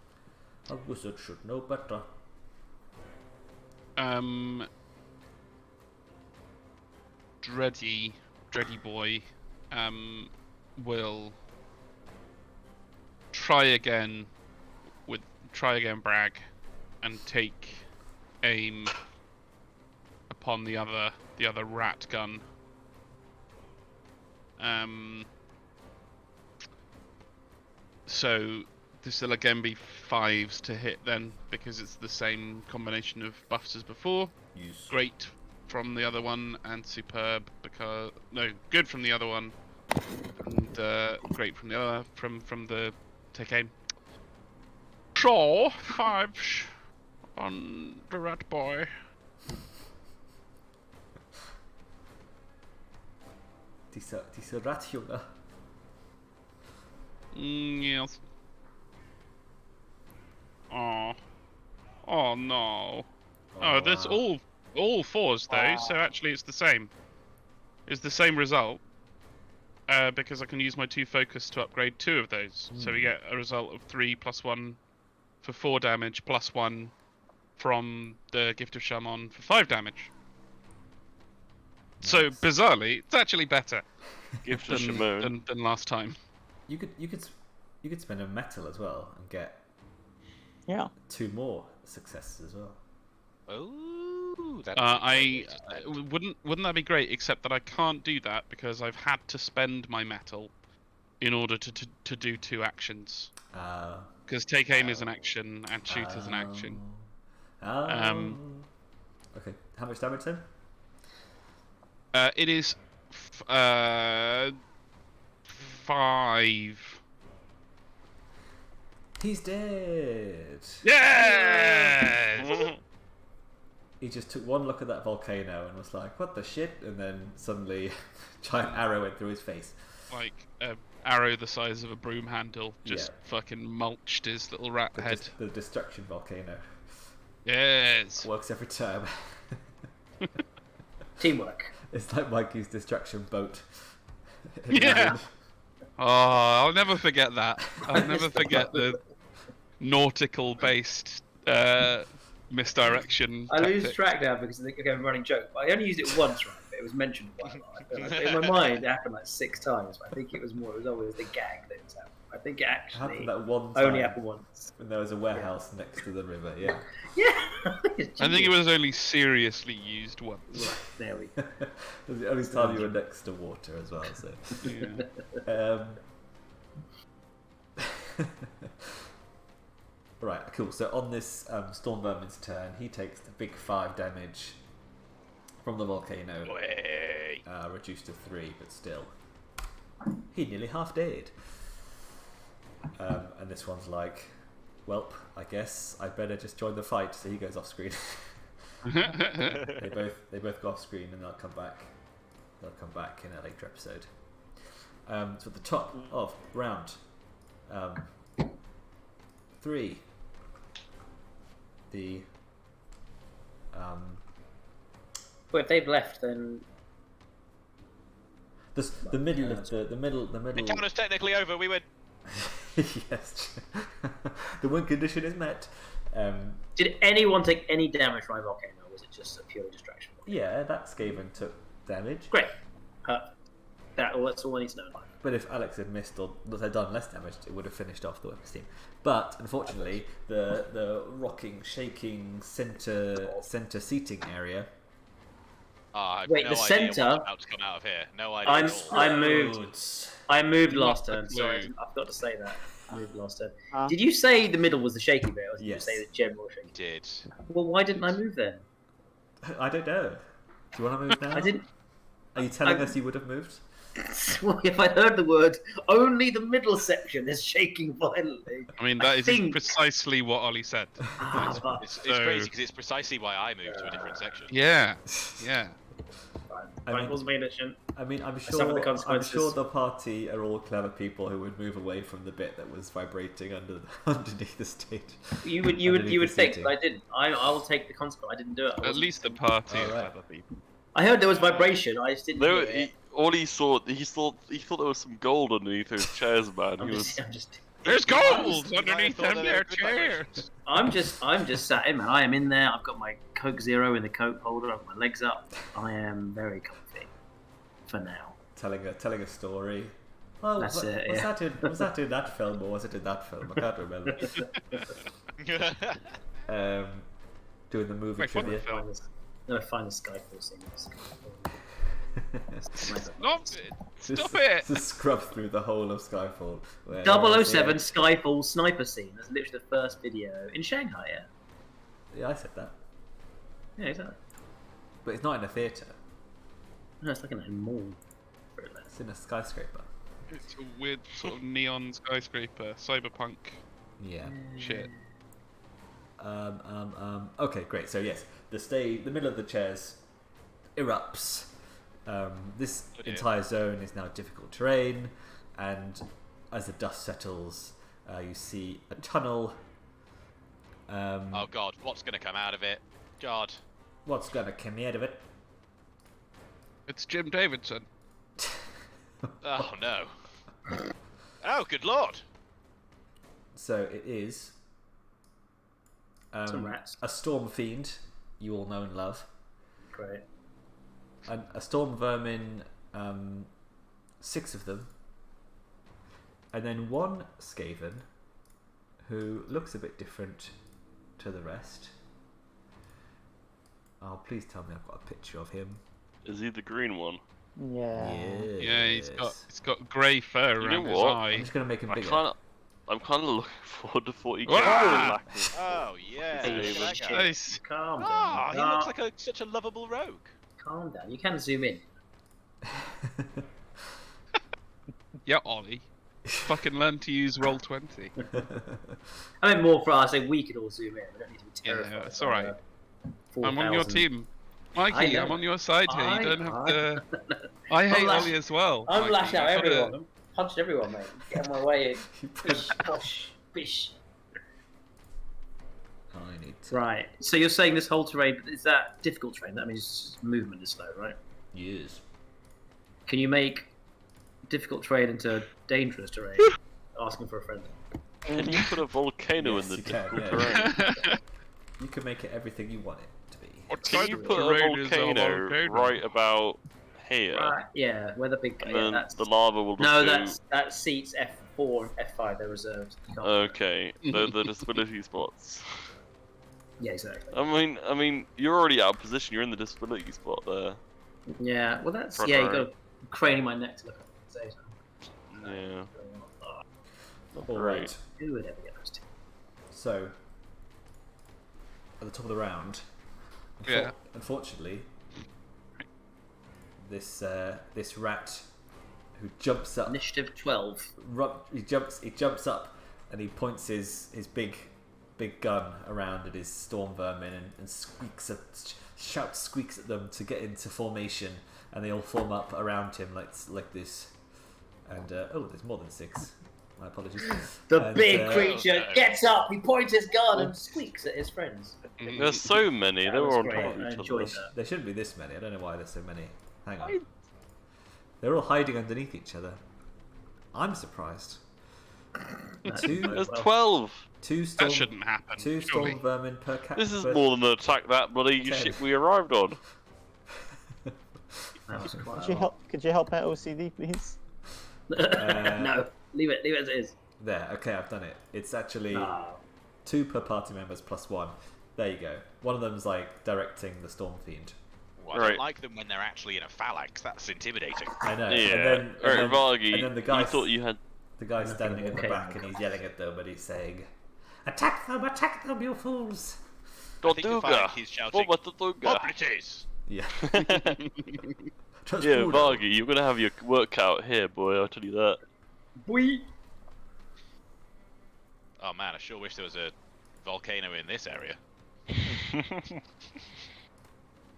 A wizard should know better. Dready boy, will try again brag, and take aim upon the other rat gun. So this will again be 5s to hit then, because it's the same combination of buffs as before. Yes. Great from the other one, and superb because good from the other one, and great from the other from the take aim. Draw 5 on the rat boy. Diese Ratjunge. Yes. Oh no. Oh, that's wow. all 4s though, so actually it's the same. It's the same result. Because I can use my 2 focus to upgrade 2 of those. So we get a result of 3 + 1 for 4 damage, +1 from the Gift of Shaman for 5 damage. So bizarrely, it's actually better Gift of Shaman. than last time. You could spend a metal as well and get Yeah. 2 more successes as well. Oh, that's wouldn't that be great? Except that I can't do that because I've had to spend my metal in order to do 2 actions. Because take aim is an action and shoot is an action. Okay, how much damage then? It is 5. He's dead. Yeah. He just took one look at that volcano and was like, "What the shit?" And then suddenly, giant arrow went through his face. Like a arrow the size of a broom handle, just fucking mulched his little rat head. The destruction volcano Yes. works every time. Teamwork. It's like Mikey's destruction boat. Yeah. Oh, I'll never forget that. I'll never forget the nautical-based misdirection. I lose tactics. track now because I'm a running joke. But I only used it once, right? But it was mentioned quite a lot. In my mind, it happened like 6 times. But I think it was always the gag that was happening. I think it actually happened that one time only happened once. when there was a warehouse next to the river. Yeah. Yeah. I think it was only seriously used once. Right, there we go. It was the only time you were next to water as well. So. Yeah. Right, cool. So on this Storm Vermin's turn, he takes the big 5 damage from the volcano, reduced to 3, but still, he nearly half dead. And this one's like, "Welp, I guess I better just join the fight." So he goes off screen. They both go off screen, and they'll come back. They'll come back in a later episode. So at the top of round 3, the But if they've left, then the middle of the middle. The count is technically over. We win. Yes, the win condition is met. Did anyone take any damage from my volcano, or was it just a purely distraction? Yeah, that Skaven took damage. Great. That's all I need to know. But if Alex had missed or had done less damage, it would have finished off the weapons team. But unfortunately, the rocking, shaking center seating area. Wait, no the idea center. what's about to come out of here. No idea. I moved last turn. Not a Sorry, clue. I forgot to say that. I moved last turn. Huh? Did you say the middle was the shaky bit, or did Yes. you say the general shaky? Did. Well, why didn't I move then? I don't know. Do you want to move now? I didn't. Are you telling us you would have moved? Well, if I heard the word, only the middle section is shaking violently. I mean, that is think- precisely what Ollie said. It's So- crazy because it's precisely why I moved to a different section. Yeah, yeah. I mean- wasn't paying attention. I mean, I'm suffer the sure. I'm consequences. sure the party are all clever people who would move away from the bit that was vibrating underneath the stage. You would Underneath the think, seating. but I didn't. I will take the consequence. I didn't do it. I At wasn't- least the party are Alright. clever people. I heard there was vibration. I just didn't. do No, it. all he thought there was some gold underneath those chairs, man. I'm He was. just. There's might have gold thought underneath that them they there were good chairs. I'm just sat in, man. I am in there. I've got my Coke Zero in the Coke holder. I've got my legs up. I am very comfy for now. telling a story. Oh, That's it, was yeah. that in that film or was it in that film? I can't remember. Doing the movie Wait, what trivia. film? No, find the Skyfall scene. Stop it! Stop it! To scrub through the whole of Skyfall. where- 007 Skyfall sniper scene. That's literally the first video in Shanghai. Yeah. Yeah, I said that. Yeah, exactly. But it's not in a theatre. No, it's like in a mall. It's in a skyscraper. It's a weird sort of neon skyscraper, cyberpunk Yeah. shit. Okay, great. So yes, the middle of the chairs erupts. This Oh dear. entire zone is now difficult terrain, and as the dust settles, you see a tunnel. Oh god, what's gonna come out of it? God. What's gonna come out of it? It's Jim Davidson. Oh no. Oh, good lord. So it is Some rats. a storm fiend you all know and love, Great. and a storm vermin, 6 of them, and then one Skaven who looks a bit different to the rest. Oh, please tell me I've got a picture of him. Is he the green one? Yeah. Yeah, he's got grey fur You know around his what? I'm eye. just gonna make him I'm bigger. kind of looking forward to 40k. Ah! Oh yeah. Hey, Look at that guy. Nice. Calm down. Ah, he looks like such a lovable rogue. Calm down. You can zoom in. Yeah, Ollie. Fucking learn to use Roll20. I meant more for us. I say we could all zoom in. We don't need to be terrified. Yeah, it's alright. by, I'm on your 4,000. team. I Mikey, know. I'm on your side here. You don't have to. I I'm hate lash- Ollie as well. I'm Mikey. lashing out You've gotta- everyone. I'm punching everyone, mate. Get in my way. Bish, bosh, bish. I need to. Right. So you're saying this whole terrain is that difficult terrain? That means movement is slow, right? Yes. Can you make difficult terrain into dangerous terrain? Asking for a friend. Can you put a volcano Yes, in the you can, difficult yeah. terrain? You can make it everything you want it to be. What Can kind you of put a terrain is volcano right about here? Right. Yeah. Where the big. And Yeah, then that's, the lava will just no, go... that seats F4 and F5. They're reserved. You can't- Okay, the disability spots. Yeah, exactly. I mean, you're already out of position. You're in the disability spot there. Yeah. Well, that's Front yeah. You row. got to craning my neck to look up and say something. Yeah. Not All great. right. Who would ever get those two? So, at the top of the round, Yeah. unfortunately, this rat who jumps up, Initiative 12. he jumps up, and he points his big gun around at his storm vermin and squeaks at them to get into formation, and they all form up around him like this. And there's more than 6. My apologies. The And, big creature no. gets up, he points his gun and squeaks at his friends. There's so many. That They was were on great. top of I each enjoyed other. that. There shouldn't be this many. I don't know why there's so many. Hang on. They're all hiding underneath each other. I'm surprised. There's 12. Two That storm, shouldn't happen. two surely. storm vermin per cat. This is more than an attack that bloody 10. ship we arrived on. That was quite Could you help? Could you help my OCD, please? No, leave it as it is. There, okay, I've done it. It's actually No. 2 per party members plus 1. There you go. One of them's like directing the Storm Fiend. Well, I Right. don't like them when they're actually in a phalanx. That's intimidating. I know. Yeah. Alright, Vargi, and then the you guy, thought you had... the guy's standing in the okay. back and he's yelling at them and he's saying, attack them, you fools! I think you'll find Tortuga! he's shouting, Bomba Tortuga! Hoplites! Yeah. Yeah, Vargi, you're gonna have your work out here, boy, I'll tell you that. Boy. Oh man, I sure wish there was a volcano in this area.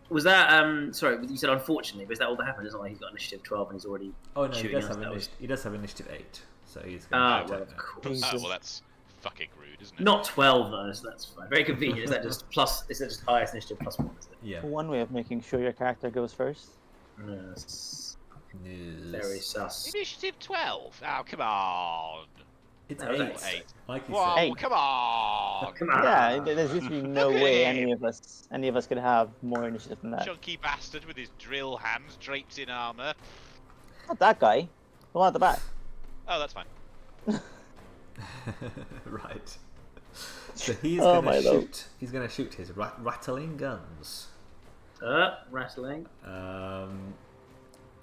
Was that sorry? You said unfortunately, but is that all that happened? It's not like he's got initiative 12 and he's already. Oh no, he shooting does, us. have That was- he does have initiative 8, so he's going Ah, to well, attack of now. course. Oh well, that's fucking rude, isn't it? Not 12 though, so that's fine. Very convenient. Is that just plus? Is that just highest initiative plus 1? Is it? Yeah. One way of making sure your character goes first. Yes. Yes. Very sus. Initiative 12. Oh come on. It's No, 8. that's 8. Like you Whoa, said. Eight. come on. Come on. Yeah, there's literally no Look at way him. any of us could have more initiative than that. Chunky bastard with his drill hands draped in armor. Not that guy. The one at the back. Oh, that's fine. Right. So he's Oh, going to Milo. shoot. He's going to shoot his rattling guns. Rattling. And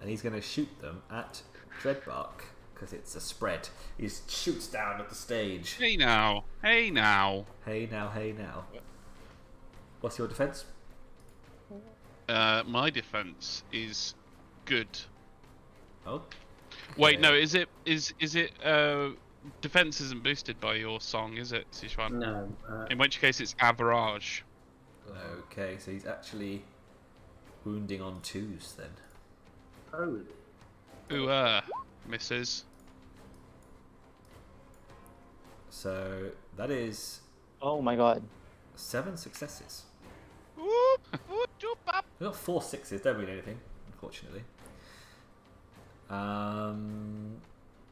he's going to shoot them at Dreadbark because it's a spread. He shoots down at the stage. Hey now. Hey now. Hey now, hey now. What's your defense? My defense is good. Oh. Wait, Okay. no, is it defense isn't boosted by your song, is it, Sichuan? No. In which case it's average. Okay, so he's actually wounding on 2s then. Oh. Ooh, misses. So that is Oh my god. 7 successes. Whoop, whoop, doop, bop. We've got 4 6s, don't mean anything, unfortunately. I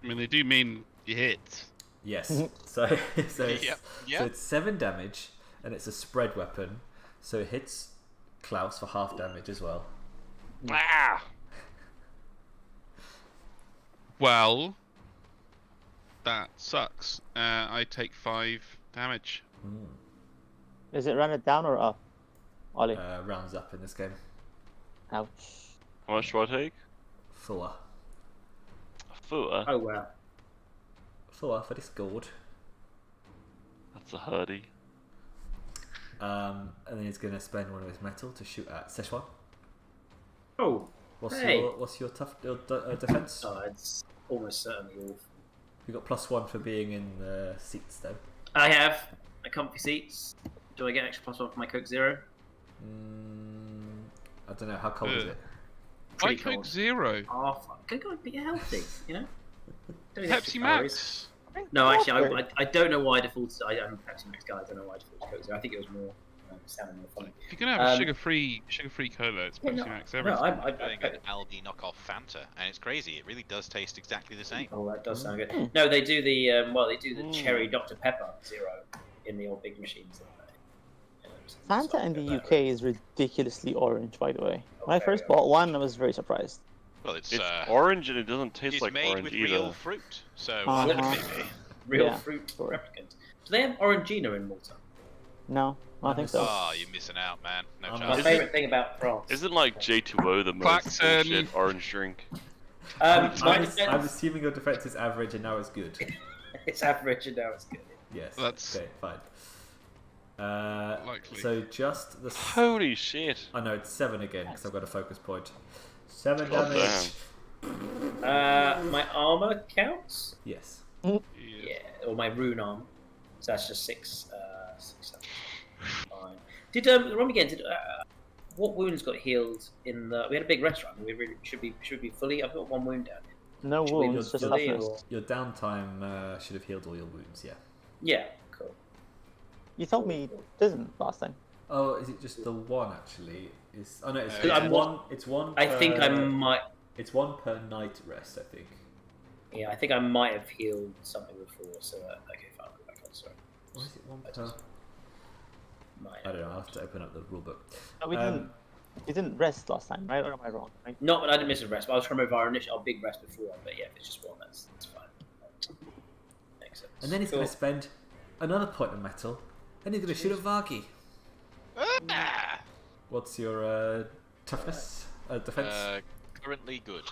mean, they do mean you hit. Yes. so it's, Yep, so yep. it's 7 damage, and it's a spread weapon, so it hits Klaus for half damage as well. Ah! Well, that sucks. I take 5 damage. Is it rounded down or up? Ollie. Rounds up in this game. Ouch. How much do I take? 4. 4? Oh wow. 4 for this gold. That's a hurdy. And then he's going to spend one of his metal to shoot at Sichuan. Oh. Hey. What's your defense? Oh, it's almost certainly awful. You got +1 for being in the seats though. I have my comfy seats. Do I get extra +1 for my Coke Zero? I don't know, how cold is Ugh. it? Why Pretty Coke cold. Zero? Oh, fuck. Go, but you're healthy, you know? Don't need extra Pepsi calories. Max? No, actually, I don't know why I defaulted. I'm a Pepsi Max guy. I don't know why I defaulted to Coke Zero. I think it was more sounding more funny. If you're gonna have a Um, sugar-free cola, it's Pepsi Yeah, Max no, everything. I'm Doing an Aldi knockoff Fanta, and it's crazy. It really does taste exactly the same. Oh, that does sound good. No, they do the they do the cherry Dr Pepper Zero in the old big machines. Fanta in the UK is ridiculously orange, by the way. When I Okay, first yeah. bought one, I was very surprised. Well, it's It's orange and it doesn't taste it's like made orange with either. real fruit, so Uh-huh. maybe. Real Yeah. fruit replicant. Do they have Orangina in Malta? No, I don't think so. Oh, you're missing out, man. No My My chance. Is favourite thing about France. Isn't like J2O the most Klaxon. bullshit orange drink? My I'm defense, assuming your defense is average and now it's good. it's average and now it's good. Yes. That's- okay. Fine. Likely. So just the. Holy shit! I know it's 7 again because I've got a focus point. 7 God damage. My armor counts. Yes. Yeah. Yeah, or my rune arm. So that's just 6. 6 damage. Fine. Did run again? Did what wounds got healed in the? We had a big restaurant. We really should be fully. I've got 1 wound down. No Should we wounds, just fully toughness. or- Your downtime should have healed all your wounds. Yeah. Yeah, cool. You told me it didn't last time. Oh, is it just the 1 actually? Oh no, it's Yeah. one. It's 1. I think I might. It's 1 per night rest, I think. Yeah, I think I might have healed something before, so okay, fine, I'll go back on, sorry. Why is it one I per? just- Might I don't know. I'll have to open up the rulebook. No, we didn't rest last time, right? Or am I wrong? Right? Not, I didn't miss a rest, but I was trying to remember our big rest before, but yeah, if it's just one, that's fine. Makes sense. And then he's going to spend another point of metal, and he's going to shoot at Vargi. Ah! What's your toughness? Defense? Currently good.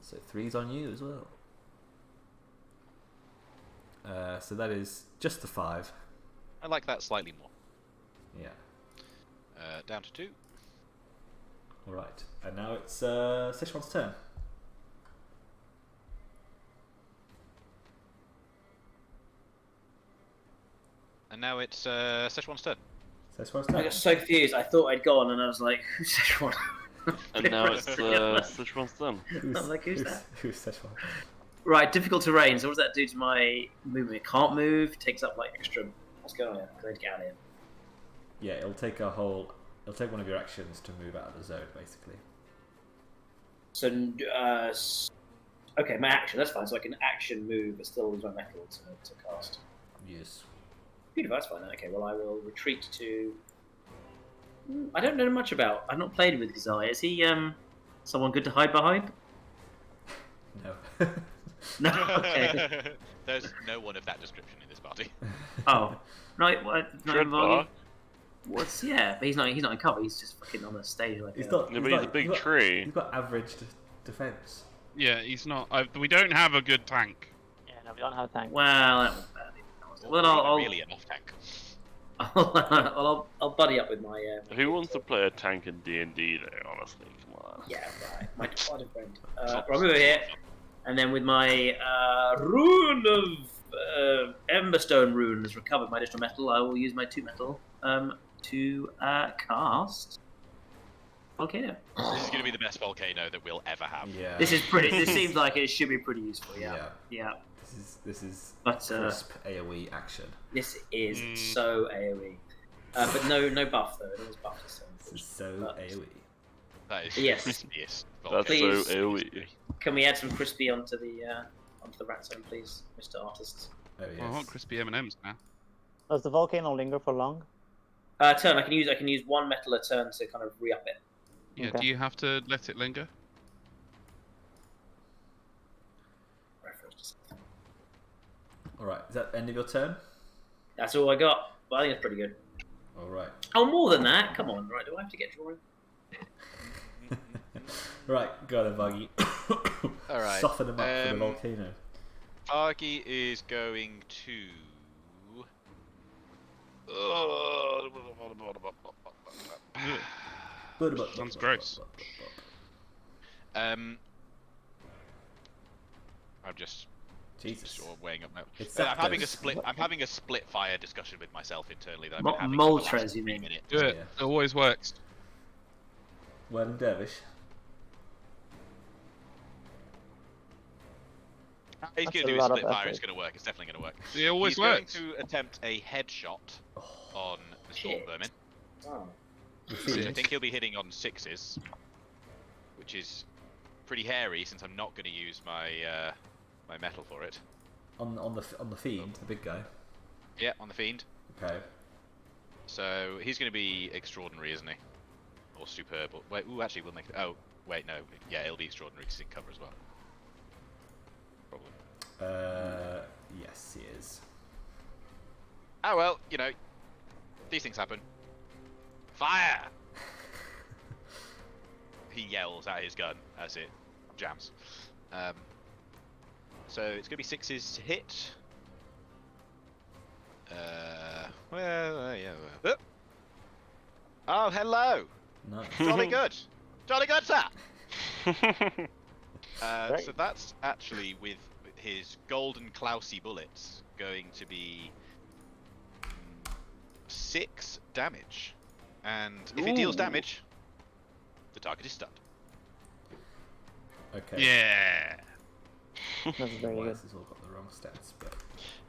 So 3's on you as well. So that is just the 5. I like that slightly more. Yeah. Down to 2. Alright. And now it's Sichuan's turn. And now it's Sichuan's turn. Sichuan's I turn. got so confused. I thought I'd gone, and I was like, "Who's Sichuan?" And now it's Sichuan's turn. I'm like, "Who's that?" Who's Sichuan? Right, difficult terrain. So what does that do to my movement? It can't move. Takes up like extra. What's going on here? I'm going to get out of here. Yeah, it'll take one of your actions to move out of the zone, basically. So, okay, my action. That's fine. So I can action move, but still use my metal to cast. Yes. Beautiful. That's fine. Okay. Well, I will retreat to. I don't know much about. I've not played with Kahzahl. Is he someone good to hide behind? No. No. Okay. There's no one of that description in this party. Oh. Right. What? Dreadbark. What's but he's not in cover. He's just fucking on the stage like. He's a- not. Yeah, but he's a big tree. He's got average defense. Yeah, he's not. We don't have a good tank. Yeah, no, we don't have a tank. Well, that was bad. Well, Not I'll really an off tank. I'll buddy up with my. Who wants to play a tank in D&D though, honestly? Come on. Yeah, right. My departed friend. Right, I'll move over here, and then with my rune of Emberstone rune has recovered my additional metal. I will use my 2 metal to cast Volcano. This is going to be the best volcano that we'll ever have. Yeah. This is pretty. This seems like it should be pretty useful. Yeah. This is But crisp AOE action. this is so AOE. But no buff though. It was buff to This is so AOE. That is Yes. the crispiest That's volcano. Please. so AoE. Can we add some crispy onto the rat zone, please, Mr. Artist? Oh yes. I want crispy M&Ms now. Does the volcano linger for long? Turn. I can use 1 metal a turn to kind of re-up it. Yeah, Okay. do you have to let it linger? Reference. Alright, is that the end of your turn? That's all I got. But I think it's pretty good. Alright. Oh, more than that. Come on. Right. Do I have to get drawing? Right, go then, Vargi. Alright, Soften them up for the volcano. Vargi is going to. Sounds gross. I'm just Jesus. sort of weighing up now. It's I'm having a Zapdos. split. I'm having a split fire discussion with myself internally that I've been having for the Moltres, last you 3 mean? minutes. Do it. Yeah. It always works. Well and Dervish. He's That's going a to do a lot of split fire. effort. It's going to work. It's definitely going to work. It always He's works. going to attempt a headshot on the storm Shit. vermin. Oh. So I think he'll be hitting on 6s, which is pretty hairy since I'm not going to use my my metal for it. On the fiend, the big guy. Yeah, on the fiend. Okay. So he's going to be extraordinary, isn't he? Or superb. Or, wait, ooh, actually, we'll make it. Oh, wait, no. Yeah, it'll be extraordinary because he's in cover as well. Probably. Yes, he is. Oh well, you know, these things happen. Fire! He yells at his gun as it jams. So it's gonna be 6s to hit. Yeah. Oh, hello! Nice. Jolly good! Jolly good, sir! Right. So that's actually with his golden Klausy bullets going to be 6 damage. And if it deals Ooh. damage, the target is stunned. Okay. Yeah. That's very Why good. this has all got the wrong stats, but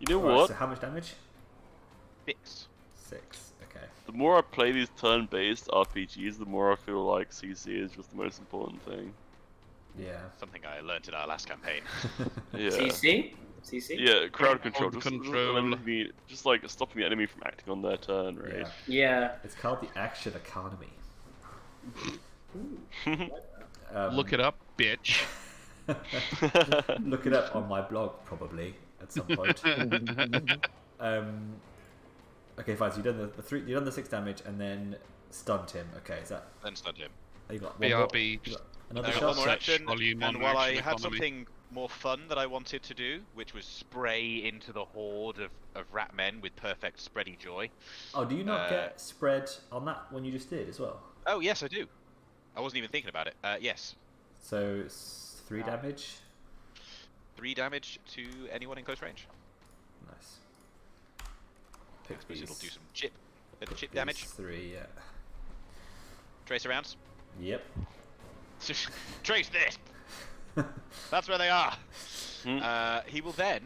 You know Alright, what? so how much damage? 6. 6. Okay. The more I play these turn-based RPGs, the more I feel like CC is just the most important thing. Yeah. Something I learned in our last campaign. Yeah. CC? CC? Yeah, crowd control. Crowd Just, control. just like stopping the enemy from acting on their turn, right? Yeah. It's called the action economy. Look it up, bitch. Look it up on my blog, probably at some point. Okay, fine. So you've done the 3. You've done the 6 damage and then stunned him. Okay, is that? Then stunned him. You got one more, BRB. you got another I got shot. one more Search action, volume and on while I action had economy. something more fun that I wanted to do, which was spray into the horde of rat men with perfect spready joy. Oh, do you not get spread on that one you just did as well? Oh yes, I do. I wasn't even thinking about it. Yes, So it's 3 damage. 3 damage to anyone in close range. Nice. I suppose it'll do Pick some chip these damage. 3, yeah. Tracer rounds. Yep. Trace this. That's where they are. Hmm. He will then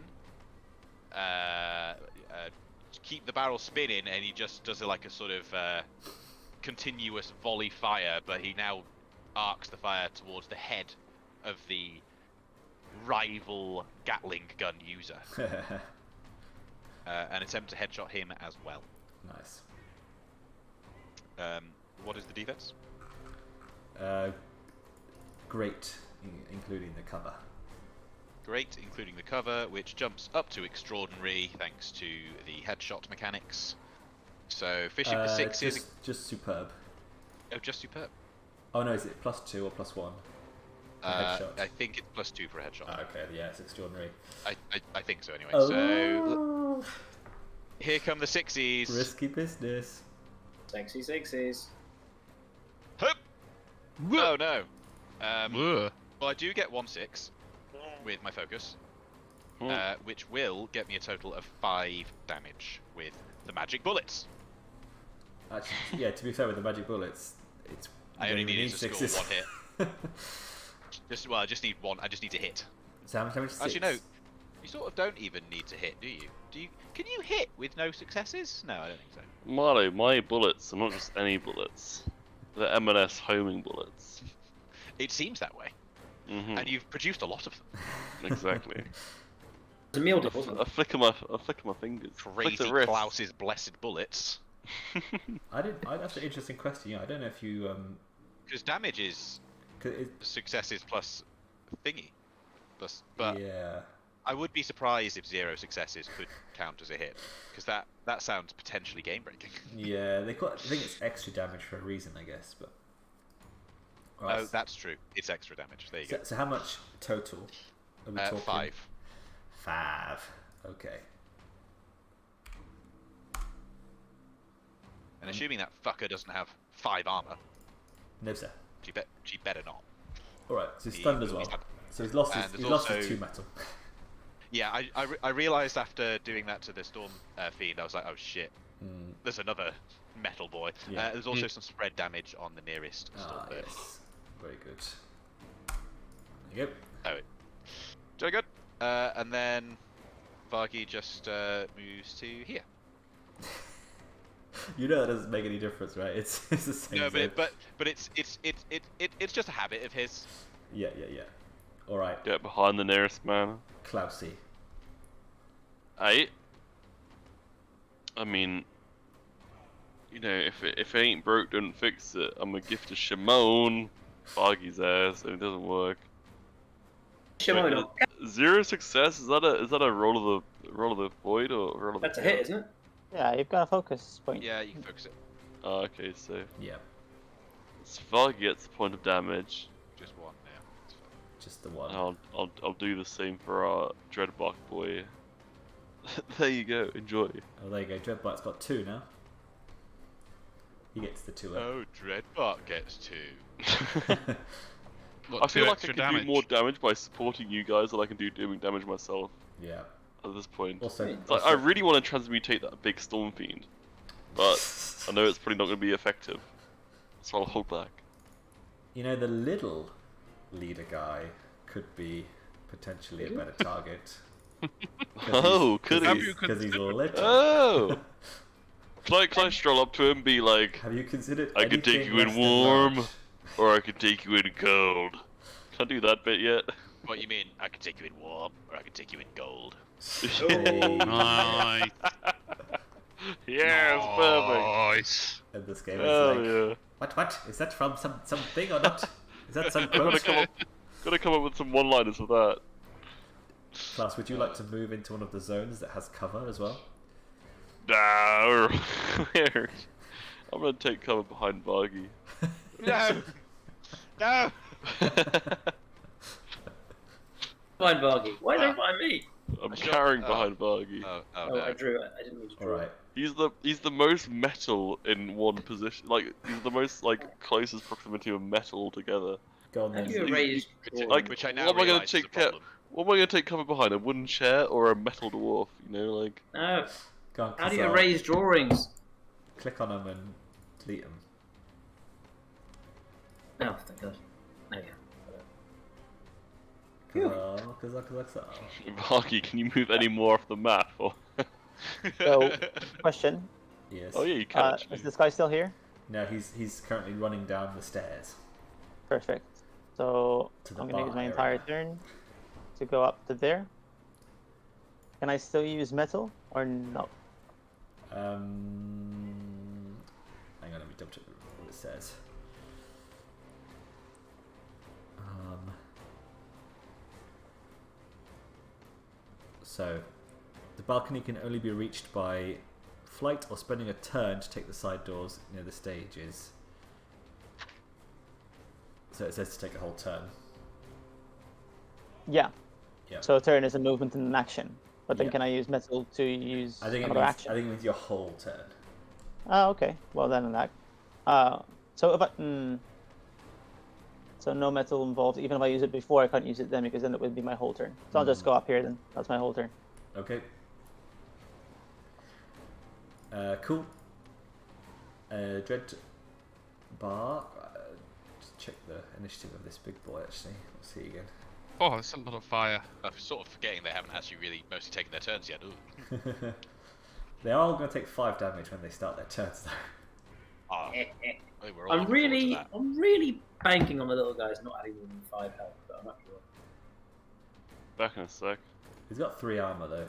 keep the barrel spinning, and he just does like a sort of continuous volley fire, but he now arcs the fire towards the head of the rival Gatling gun user, and attempt to headshot him as well. Nice. What is the defense? Great, including the cover. Great, including the cover, which jumps up to extraordinary thanks to the headshot mechanics. So fishing for 6 is just superb. just superb. Oh no, is it +2 or +1? Headshot. I think it's +2 for a headshot. Oh, okay, yeah, it's extraordinary. I think so anyway. Oh. So here come the 6s. Risky business. Sexy 6s. Hup! Oh no. Ugh. Well, I do get 1/6 with my focus, which will get me a total of 5 damage with the magic bullets. Actually, yeah, to be fair with the magic bullets, it's I you only only needed to score sixes. 1 hit. I just need 1. I just need to hit. So how much damage? Actually, 6? no. You sort of don't even need to hit, do you? Can you hit with no successes? No, I don't think so. Milo, my bullets are not just any bullets. They're M&S homing bullets. It seems that way, and you've produced a lot of them. Exactly. It was a meal deal, wasn't I it? flick of my fingers. Flick Crazy the wrist. Klaus's blessed bullets. That's an interesting question. Yeah, I don't know if you Because damage is 'cause successes plus thingy. But yeah. I would be surprised if 0 successes could count as a hit, because that sounds potentially game breaking. Yeah, I think it's extra damage for a reason, I guess. But right, Oh, that's true. It's extra damage. There you go. so how much total are we talking? 5. 5. Okay. And assuming that fucker doesn't have 5 armor, No sir. she better not. All right. So he's He stunned as will be well. stunned. So he's lost And his there's he's lost also- his 2 metal. Yeah, I realised after doing that to the Storm Fiend, I was like, oh shit, Mm. there's another metal boy. Yeah. There's also some spread damage on the nearest Storm Ah, Bird. yes. Very good. There you go. Oh, very good. And then Vargi just moves to here. You know that doesn't make any difference, right? It's the same. No, zone. but it's just a habit of his. Yeah. All right. Get behind the nearest man. Klausy. I mean, you know, if it ain't broke, don't fix it. I'm a gift to Shimon. Vargi's ass, so it doesn't work. Shimono. 0 success? Is that a roll of the void or roll of the? That's a hit, isn't it? Yeah, you've got a focus point. Yeah, you can focus it. Oh, okay, so Yeah. Vargi gets a point of damage. Just 1 now. It's fine. Just the one. And I'll do the same for our Dreadbark boy. There you go, enjoy. Oh, there you go. Dreadbark's got 2 now. He gets the 2 up. Oh, Dreadbark gets 2. What, I feel 2 like I extra can damage? do more damage by supporting you guys than I can do doing damage myself Yeah. at this point. Also, Hey. Like, I really want to transmutate that big Storm Fiend, but I know it's probably not going to be effective, so I'll hold back. you know, the little leader guy could be potentially a better target. Oh, could Have he? you Because he's considered- little. Oh! Can I stroll up to him and be like, Have you considered? I could take anything you in less than warm, large? or I could take you in cold? Can can't do that bit yet. What you mean? I can take you in warm, or I can take you in gold. Nice. Yes, perfect. Nice. And this game is Oh like, yeah. what? Is that from something or not? Is that some Gotta quote? come up with some one-liners for that. Klaus, would you like to move into one of the zones that has cover as well? No. Weird. I'm gonna take cover behind Vargi. No! No! Find Vargi. Why don't find me? I'm Sure. carrying behind Vargi. Oh Oh, no. I drew it. I didn't mean to draw. Alright. He's the most metal in one position. Like he's the most like closest proximity of metal together. Go on Have then. you erased Like, Which I now what am I gonna realise is a take problem. What am I gonna take cover behind? A wooden chair or a metal dwarf? You know, like. No. Go on, How do you Kahzahl. erase drawings? Click on them and delete them. Oh, thank God. There you go. Kahzahl. Vargi, can you move any more off the map? Or... So, question: Yes. Oh yeah, you can. Is this guy still here? No, he's currently running down the stairs. Perfect. So To the I'm gonna use bar my entire area. turn to go up to there. Can I still use metal or no? Hang on, let me double check what it says. So, the balcony can only be reached by flight or spending a turn to take the side doors near the stages. So it says to take a whole turn. Yeah. Yeah. So a turn is a movement and an action. But then Yeah. can I use metal to use I think another action? it means your whole turn. Oh, okay. Well then that. So if I so no metal involved. Even if I use it before, I can't use it then because then it would be my whole turn. So I'll just go up here then. That's my whole turn. Okay. Cool. Dreadbark. Just check the initiative of this big boy. Actually, let's see again. Oh, there's a lot of fire. I'm sort of forgetting they haven't actually really mostly taken their turns yet. Ooh. They are all going to take 5 damage when they start their turns, though. Oh, I think we're all I'm looking forward to really that. banking on the little guys not having more than 5 health, but I'm not sure. Back in a sec. He's got 3 armor though.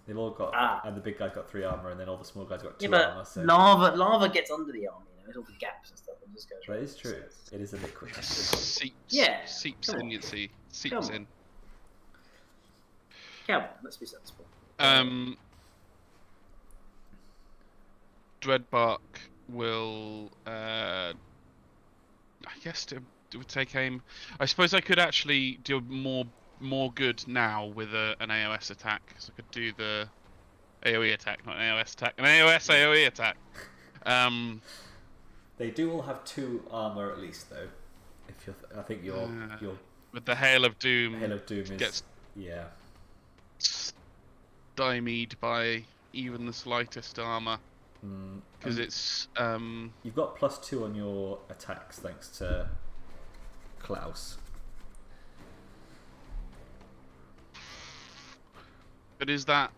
They've all got, and the big guy's got 3 armor, and then all the small guys got 2 Yeah, but armor. So lava gets under the army, you know, there's all the gaps and stuff, and just goes. that is true. It is a liquid. Yeah, Seeps come in, on. you see. Seeps Come on. in. Come on, let's be sensible. Dreadbark will, I guess, it would take aim. I suppose I could actually do more good now with an AOS attack. So I could do the AOE attack, not an AOS attack. An AOS AOE attack. They do all have 2 armor at least, though. If you're, I think your with the Hail of Doom. Hail of Doom is gets yeah. stymied by even the slightest armor. Because it's You've got +2 on your attacks thanks to Klaus. But is that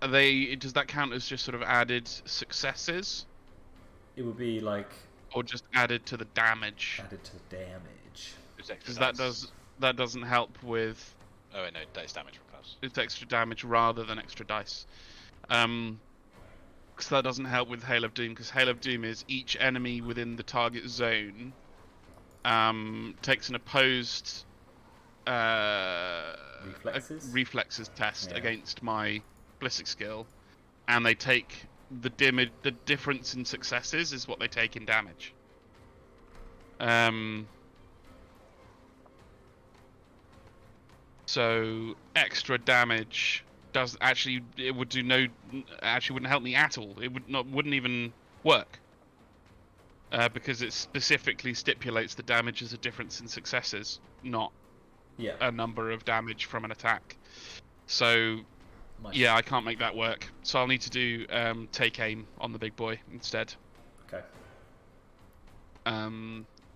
does that count as just sort of added successes, It would be like or just added to the damage? added to the damage. It's extra Because that doesn't help with Oh no, dice damage from Klaus. it's extra damage rather than extra dice. Because that doesn't help with Hail of Doom. Because Hail of Doom is each enemy within the target zone takes an opposed reflexes test against my ballistic skill, and they take the difference in successes is what they take in damage. So extra damage does actually wouldn't help me at all. It wouldn't even work because it specifically stipulates the damage as a difference in successes, not a number of damage from an attack. So yeah, I can't make that work. So I'll need to do take aim on the big boy instead. Okay.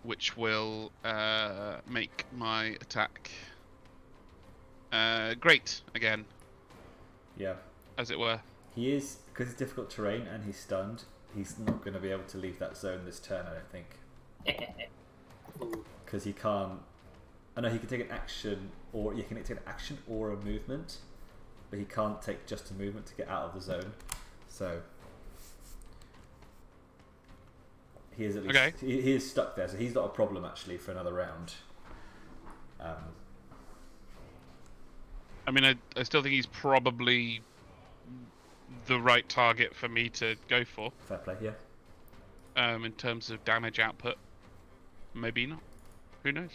Which will make my attack great again. Yeah. As it were. He is, because it's difficult terrain and he's stunned, he's not going to be able to leave that zone this turn, I don't think. Ooh. because he can't. I know he can take an action, or he can take an action or a movement, but he can't take just a movement to get out of the zone. So he is at least Okay. he is stuck there. So he's not a problem actually for another round. I mean, I still think he's probably the right target for me to go for. Fair play, yeah. In terms of damage output, maybe not. Who knows?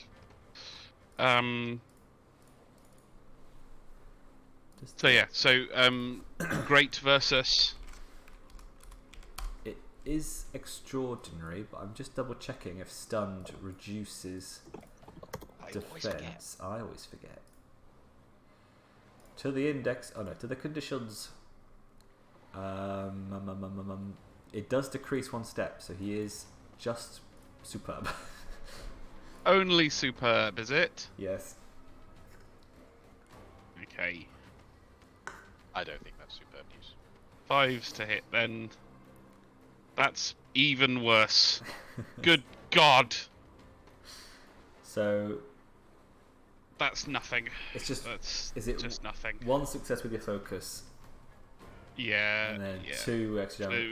So yeah, great versus. It is extraordinary, but I'm just double checking if stunned reduces defense. I always forget. To the index, to the conditions. It does decrease one step, so he is just superb. Only superb, is it? Yes. Okay. I don't think that's superb news. 5s to hit, then. That's even worse. Good God. So That's nothing. it's just That's just nothing. one success with your focus, Yeah. and then yeah. 2 extra damage. So,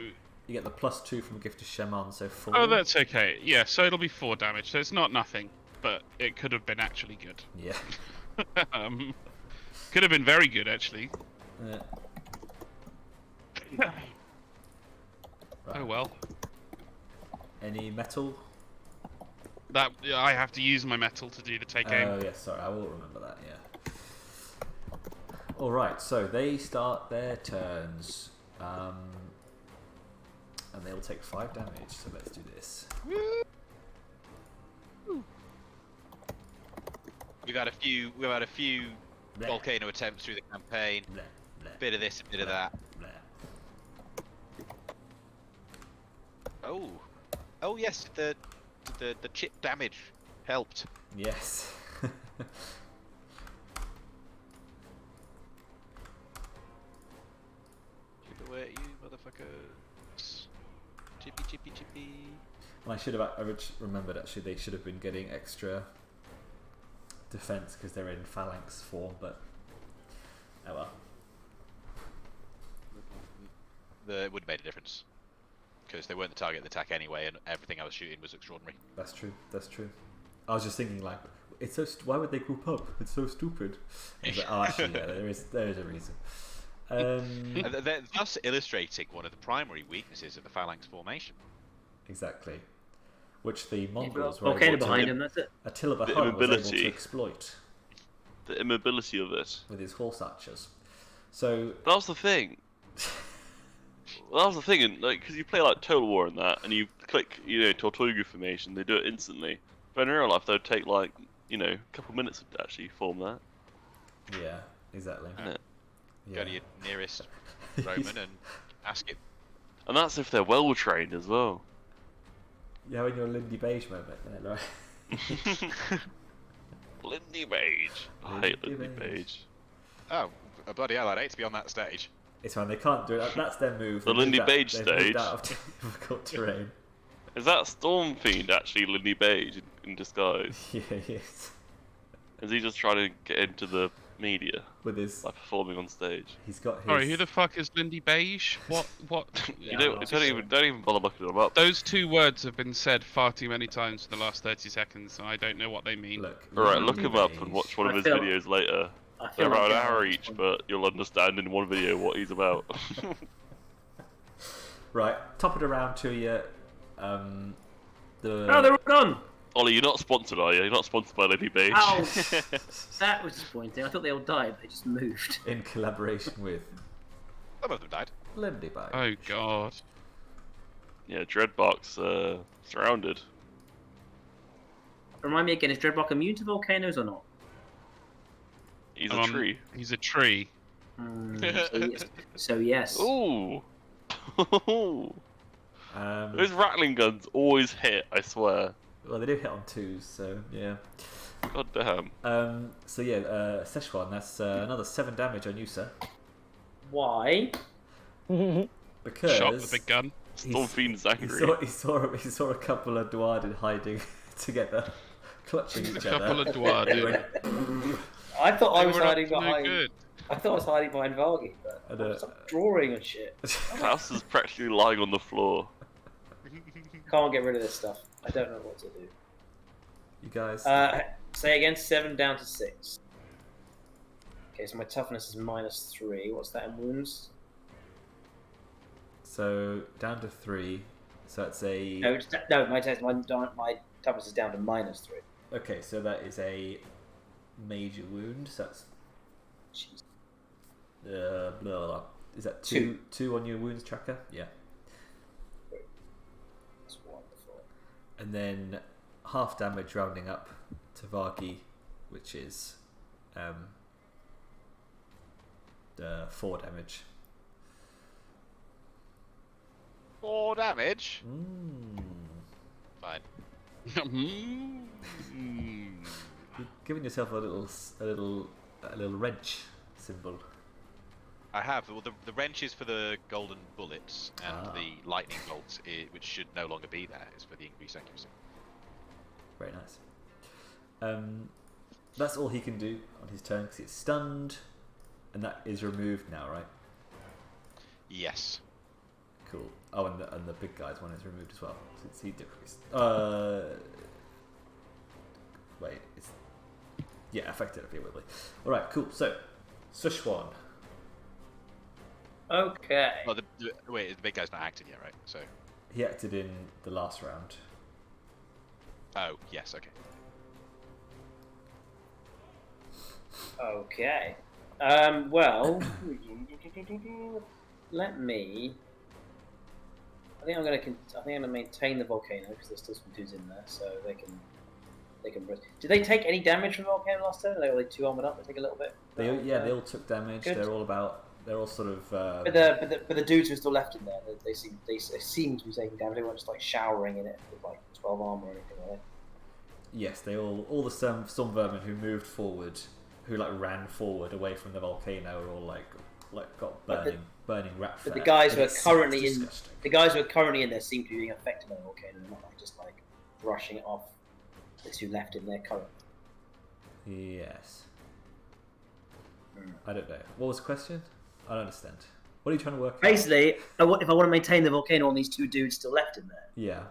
You get the +2 from Gift of Shaman, so 4. oh, that's okay. Yeah, so it'll be 4 damage. So it's not nothing, but it could have been actually good. Yeah. Could have been very good, actually. Right. Oh well. Any metal? That I have to use my metal to do the take aim. Oh yes, sorry, I will remember that. Yeah. All right, so they start their turns, and they will take 5 damage. So let's do this. We've had a few Bleh. volcano attempts through the campaign. Bleh, bleh, Bit of this, a bit of bleh, that. bleh. Oh yes, the chip damage helped. Yes. Chip away at you, motherfuckers. Chippy, chippy, chippy. And I remembered actually they should have been getting extra defense because they're in phalanx form, but oh well. It wouldn't have made a difference because they weren't the target of the attack anyway, and everything I was shooting was extraordinary. That's true. That's true. I was just thinking like, it's so. Why would they group up? It's so stupid. But, oh, actually, yeah, there is a reason. Thus illustrating one of the primary weaknesses of the phalanx formation. Exactly. Which the You've Mongols got were volcano able behind to, him, that's it. Attila the The Hun was able to immobility. exploit The immobility of it. with his horse archers. So That was the thing. Well, that was the thing, and like, because you play like Total War and that, and you click, Tortuga formation, they do it instantly. But in real life, they'd take like, a couple minutes to actually form that. yeah, exactly. Oh. Yeah. Yeah. Go to your nearest Roman and ask him. And that's if they're well trained as well. You're having your Lindy Beige moment there, right? Lindy Mage. I hate Lindy Mage. Oh, bloody hell! I'd hate to be on that stage. It's fine. They can't do it. That's their move. The They've Lindy moved Beige they've moved stage. out of difficult terrain. Is that Storm Fiend actually Lindy Mage in disguise? Yeah, he is. Is he just trying to get into the media With his, by performing on stage? he's got his. Sorry, who the fuck is Lindy Beige? What? You don't even bother looking them up. Those 2 words have been said far too many times in the last 30 seconds, and I don't know what they mean. Look. Alright, Lindy look him up Beige. and watch one of I his feel- videos later. I They're feel about an like hour each, but you'll understand in one video what he's about. Right, top of the round to you. Oh, they're all gone! Ollie, you're not sponsored, are you? You're not sponsored by Lindy Beige. Ow! That was disappointing. I thought they all died. They just moved. in collaboration with Some of them died. Lindy Beige. Oh god. Yeah, Dreadbark's surrounded. Remind me again, is Dreadbark immune to volcanoes or not? He's a tree. He's a tree. So yes. Ooh! Um, Those rattling guns always hit, I swear. well, they do hit on 2s, so yeah. God damn. So yeah, Sichuan, that's another 7 damage on you, sir. Why? Because Shot with a big gun. Storm Fiend's he angry. saw a couple of Dwarden hiding together, clutching A each couple other. of Dwar, You went, I thought I They was were up hiding to no behind. good. I thought I was hiding behind Vargi, but And, I stop drawing and shit. Klaus is practically lying on the floor. Can't get rid of this stuff. I don't know what to do. you guys. Say again, 7 down to 6. Okay, so my toughness is -3. What's that in wounds? So down to 3. So that's a. No, my toughness is down to -3. Okay, so that is a major wound. So that's. Jeez. Blah, blah, blah. Is that two on your wounds tracker? Yeah. That's wonderful. And then half damage rounding up to Vargi, which is 4 damage. 4 damage. Fine. You're giving yourself a little wrench symbol. I have. Well, the wrench is for the golden bullets, and the lightning bolt, which should no longer be there, is for the increased accuracy. Very nice. That's all he can do on his turn because he's stunned, and that is removed now, right? Yes. Cool. Oh, and the big guy's one is removed as well since he decreased. Wait, yeah, affected weirdly. All right, cool. So, Sichuan. Okay. Well, wait, the big guy's not acted yet, right? So. He acted in the last round. Oh, yes. Okay. Okay. Well, let me. I think I'm gonna maintain the volcano because there's still some dudes in there, so they can. Did they take any damage from the volcano last turn? Are they 2 armored up? They take a little bit. They all took damage. Good. They're all sort of. But the dudes who are still left in there, they seem to be taking damage. They weren't just like showering in it with like 12 armor or anything like that. Yes, they all the storm vermin who moved forward, who like ran forward away from the volcano, are all like got burning rat fare. But the guys who are currently disgusting. the guys who are currently in there seem to be being affected by the volcano. They're not like just like brushing it off. The 2 left in there currently. Yes. I don't know. What was the question? I don't understand. What are you trying to work out? Basically, if I want to maintain the volcano on these 2 dudes still left in there. Yeah.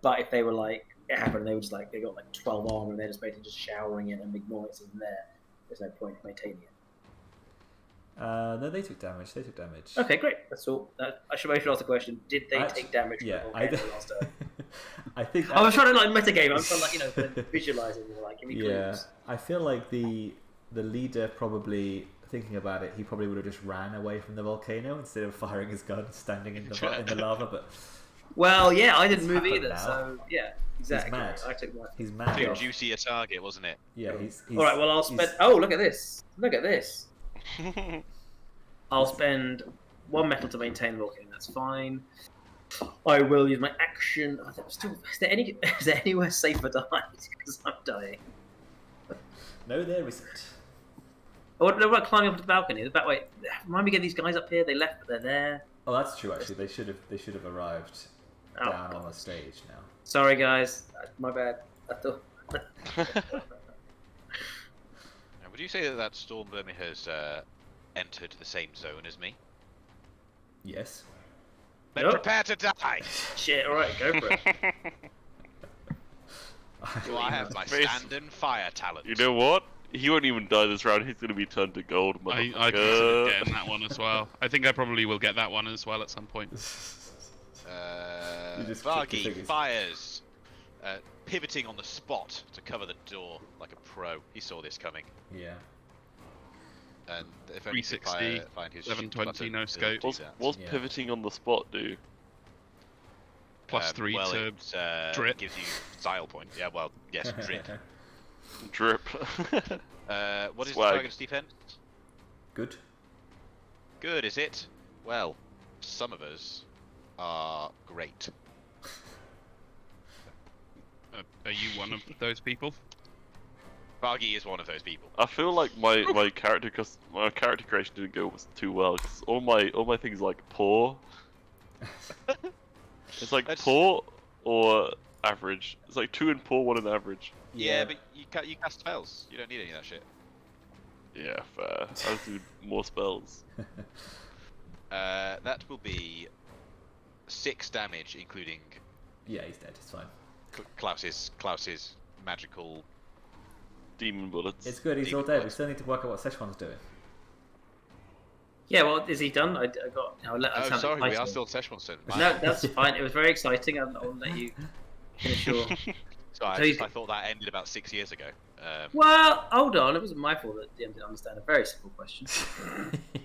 But if they were like it happened, they were just like they got like 12 armor and they're just basically just showering it and ignoring it's in there. There's no point in maintaining it. No, they took damage. Okay, great. That's all. I should ask the question: did they take damage? Yeah, from the volcano last turn? I think. I was trying to like metagame. I'm trying to like visualizing like give me clues. Yeah, I feel like the leader probably thinking about it. He probably would have just ran away from the volcano instead of firing his gun, standing in the lava. But well, yeah, I didn't move either. now. So yeah, exactly. He's mad. I took one. He's mad. Too juicy a target, wasn't it? Yeah, he's all right. Well, I'll spend. Oh, look at this! Look at this! I'll spend 1 metal to maintain the volcano. That's fine. I will use my action. Oh, is there anywhere safer to hide? Because I'm dying. No, there isn't. What about climbing up to the balcony? Wait, remind me again. These guys up here, they left, but they're there. Oh, that's true. Actually, they should have arrived down on the stage now. Sorry, guys. My bad. I thought. Would you say that storm vermin has entered the same zone as me? Yes. Then prepare to die! Shit, alright, go for it. Do I have my stand-in fire talent? You know what? He won't even die this round. He's going to be turned to gold. I considered getting that one as well. I think I probably will get that one as well at some point. Vargi fires, pivoting on the spot to cover the door like a pro. He saw this coming. Yeah. And if only 360, find his 720, no scope. What's pivoting on the spot do? +3 to drip. Gives you style point. Yeah, well, yes, drip. Drip. What is Swag. the target's defense? Good. Good, is it? Well, some of us are great. Are you one of those people? Vargi is one of those people. I feel like my character creation didn't go too well because all my things like poor. It's like poor or average. It's like 2 in poor, 1 in average. Yeah, but you cast spells. You don't need any of that shit. Yeah, fair. I do more spells. That will be 6 damage, including Yeah, he's dead. It's fine. Klaus's magical. Demon bullets. It's good. He's all dead. We still need to work out what Sichuan's doing. Yeah, well, is he done? I got. Oh, sorry, we are still Sichuan's turn. No, that's fine. It was very exciting. I'll let you finish your. Sorry, I thought that ended about 6 years ago. Well, hold on. It wasn't my fault that DM didn't understand a very simple question.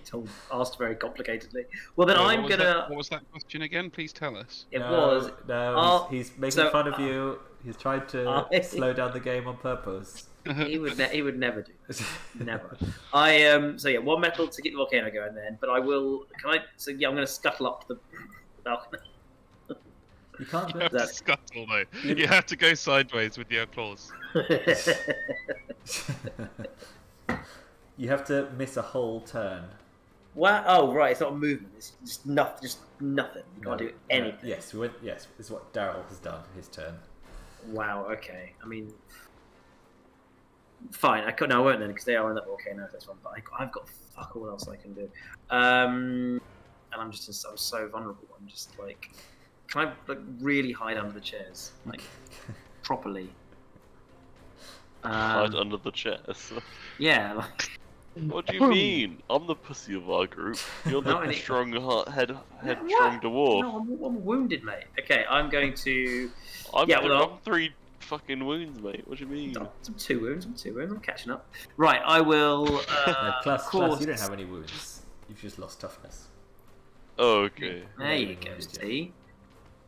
Told asked very complicatedly. Well, then I'm gonna. What was that question again? Please tell us. It was. No, he's making fun of you. He's tried to I- slow down the game on purpose. He would never do this. Never. So yeah, 1 metal to get the volcano going then. But I will. Can I? So yeah, I'm gonna scuttle up the balcony. You can't. You have to scuttle though. You have to go sideways with your claws. You have to miss a whole turn. Wow. Oh right, it's not a movement. It's just nothing. Just nothing. You can't do anything. Yes, we went. Yes, this is what Daryl has done. His turn. Wow. Okay. I mean, fine. I won't then because they are in that volcano. That's one. But I've got fuck all else I can do. And I'm so vulnerable. I'm just like, can I like really hide under the chairs like properly? Hide under the chairs. Yeah. Like, What do you mean? I'm the pussy of our group. You're the headstrong dwarf. No, I'm wounded, mate. Okay, I'm going to. I'm 3 fucking wounds, mate. What do you mean? I'm 2 wounds. I'm catching up. Right, I will. Klaus, you don't have any wounds. You've just lost toughness. Oh, okay. There you go.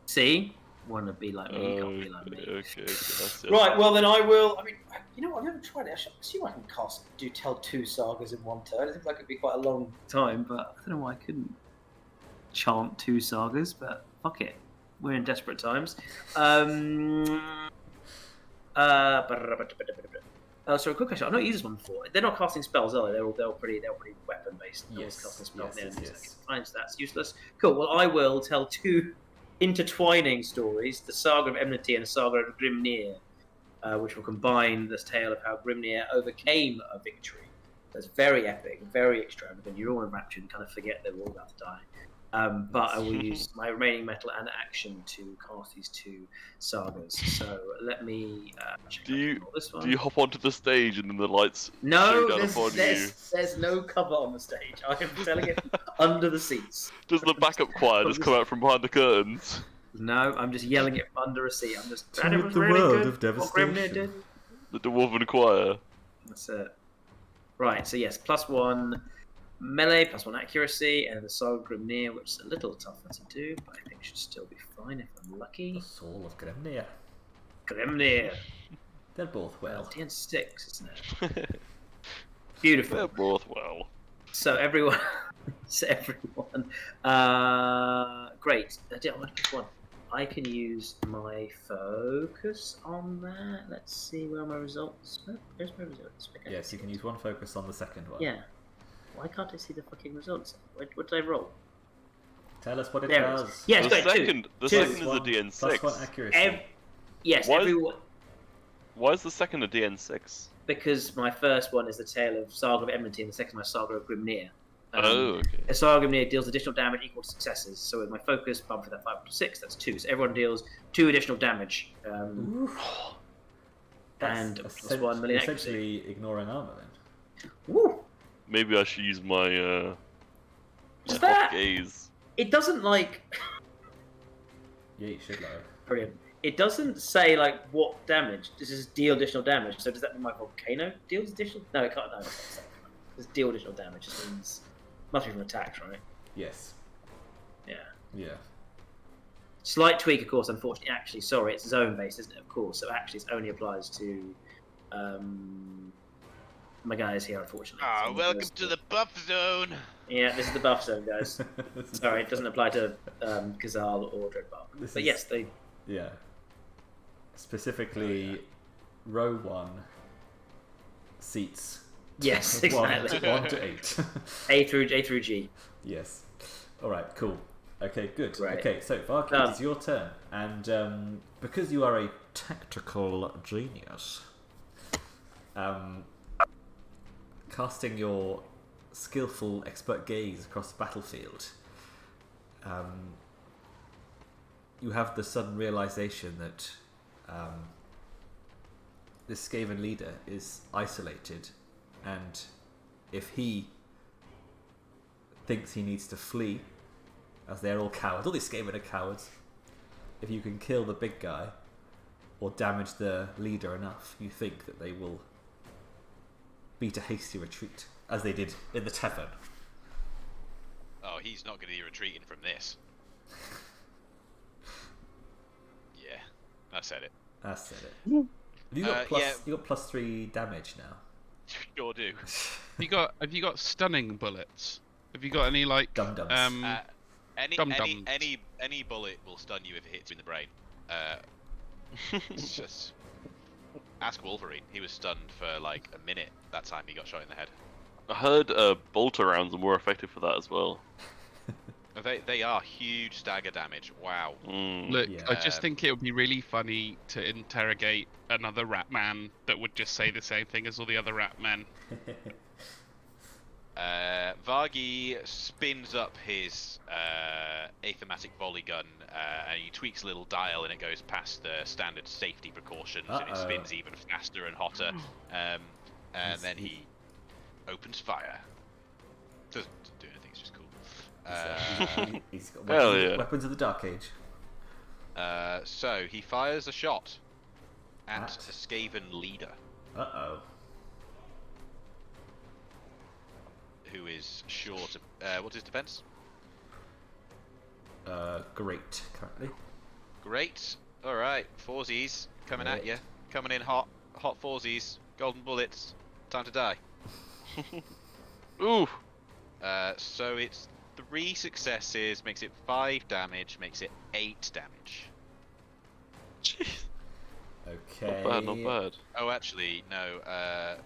See? Want to be like me? You can't be like me. Okay. That's it. Right. Well, then I will. I mean, you know what? I've never tried it. I assume I can tell 2 sagas in 1 turn. It seems like it'd be quite a long time, but I don't know why I couldn't chant 2 sagas. But fuck it, we're in desperate times. So quick question. I've not used this one before. They're not casting spells, are they? They're pretty weapon based. Yes. Casting spells. Yes. Fine, so that's useless. Cool. Well, I will tell 2 intertwining stories: the Saga of Enmity and the Saga of Grimnir, which will combine this tale of how Grimnir overcame a victory. That's very epic, very extravagant. You're all enraptured and kind of forget they were all about to die. But I will use my remaining metal and action to cast these 2 sagas. So let me check out this one. Do you hop onto the stage and then the lights No, show down upon you? there's no cover on the stage. I am telling it under the seats. Does the backup choir just come out from behind the curtains? No, I'm just yelling it under a seat. I'm just. To "That rid was the really world good, of what Grimnir devastation." did." The dwarven choir. That's it. Right, so yes, +1 melee, +1 accuracy, and the Soul of Grimnir, which is a little tougher to do, but I think should still be fine if I'm The lucky. soul of Grimnir. Grimnir. They're both well. DN6, isn't it? Beautiful. They're both well. So everyone, great. I want to pick one. I can use my focus on that. Let's see where my results. Where's my results? Okay. Yes, you can use 1 focus on the second one. Yeah. Why can't I see the fucking results? What did I roll? Tell us what it There it is. does. Yeah, it's The got second is a DN6. +1 accuracy. Yes, Why- everyone. Why is the second a DN6? Because my first one is the tale of Saga of Enmity, and the second is my Saga of Grimnir. Oh, okay. A Saga of Grimnir deals additional damage equal to successes. So with my focus bump for that 5 to 6, that's 2. So everyone deals 2 additional damage. And +1 melee accuracy. Essentially ignoring armor then. Woo! Maybe I should use my Is my that- hot gaze. It doesn't like. Yeah, you should like. Brilliant. It doesn't say like what damage. This is deal additional damage. So does that mean my volcano deals additional? No, it can't. No, it's not. It's deal additional damage. It means must be from attacks, right? Yes. Yeah. Yeah. Slight tweak, of course. Unfortunately, actually, sorry, it's zone based, isn't it? Of course. So actually, it only applies to my guys here. Unfortunately. Ah, welcome to the buff zone. Yeah, this is the buff zone, guys. Sorry, it doesn't apply to Kahzahl or Dreadbark. But yes, they. Yeah. Specifically, row 1 seats. Yes, 1 exactly. to 8. A through G. Yes. All right. Cool. Okay, good. Right. Okay, so Vargi, it is your turn, and because you are a tactical genius, casting your skillful expert gaze across the battlefield, you have the sudden realization that this Skaven leader is isolated, and if he thinks he needs to flee, as they're all cowards, all these Skaven are cowards, if you can kill the big guy or damage the leader enough, you think that they will beat a hasty retreat, as they did in the tavern. Oh, he's not going to be retreating from this. Yeah, I said it. I said it. Have you got you got +3 damage now? Sure do. Have you got stunning bullets? Have you got any like Dum-dums. Any bullet will stun you if it hits you in the brain. It's just ask Wolverine. He was stunned for like a minute that time he got shot in the head. I heard bolter rounds are more effective for that as well. They are huge stagger damage. Wow. Look, Yeah. I just think it would be really funny to interrogate another rat man that would just say the same thing as all the other rat men. Vargi spins up his athematic volley gun and he tweaks a little dial and it goes past the standard safety precautions and it spins even faster and hotter. And then he opens fire. Doesn't do anything, it's just cool. He's got Hell yeah. weapons of the Dark Age. So he fires a shot at the Skaven leader, who is sure to. What's his defense? Great, currently. Great. All right, foursies coming at you, coming in hot foursies, golden bullets. Time to die. Ooh. So it's 3 successes, makes it 5 damage, makes it 8 damage. Jeez. Okay. Not bad. Oh, actually, no.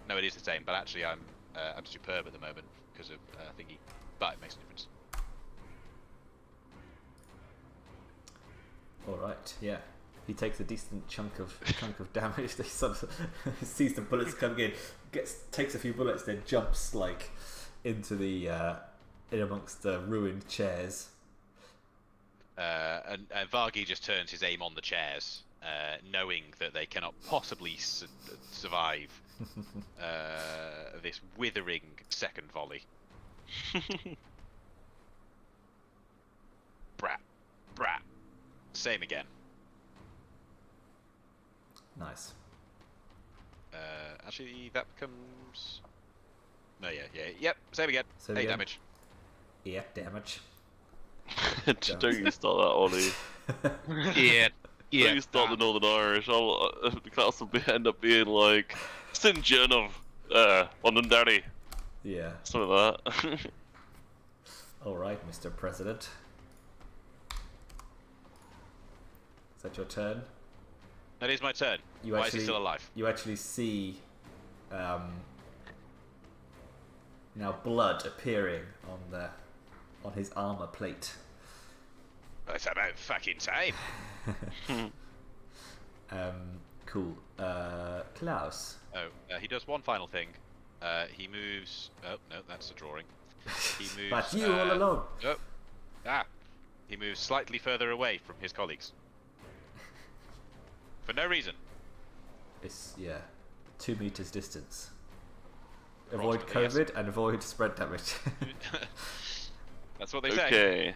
No, it is the same. But actually, I'm superb at the moment because of thingy. But it makes a difference. All right. Yeah. He takes a decent chunk of damage. He sort of sees the bullets coming in, takes a few bullets, then jumps like into the in amongst the ruined chairs. And Vargi just turns his aim on the chairs, knowing that they cannot possibly survive this withering second volley. Brat. Same again. Nice. Actually, that becomes. No, yep, same again. Same 8 again. damage. 8 damage. Don't you start that, Ollie. Yeah. Don't you start the Northern Irish. The class will end up being like St. John of London Daddy. Yeah. Something like that. All right, Mr. President. Is that your turn? That is my turn. Why is he still alive? You actually see now blood appearing on his armor plate. It's about fucking time. Cool. Klaus. He does one final thing. He moves. Oh no, that's a drawing. He moves. That's you all alone. He moves slightly further away from his colleagues. For no reason. It's 2 meters distance. Avoid Approximately, COVID and avoid spread damage. That's what they say.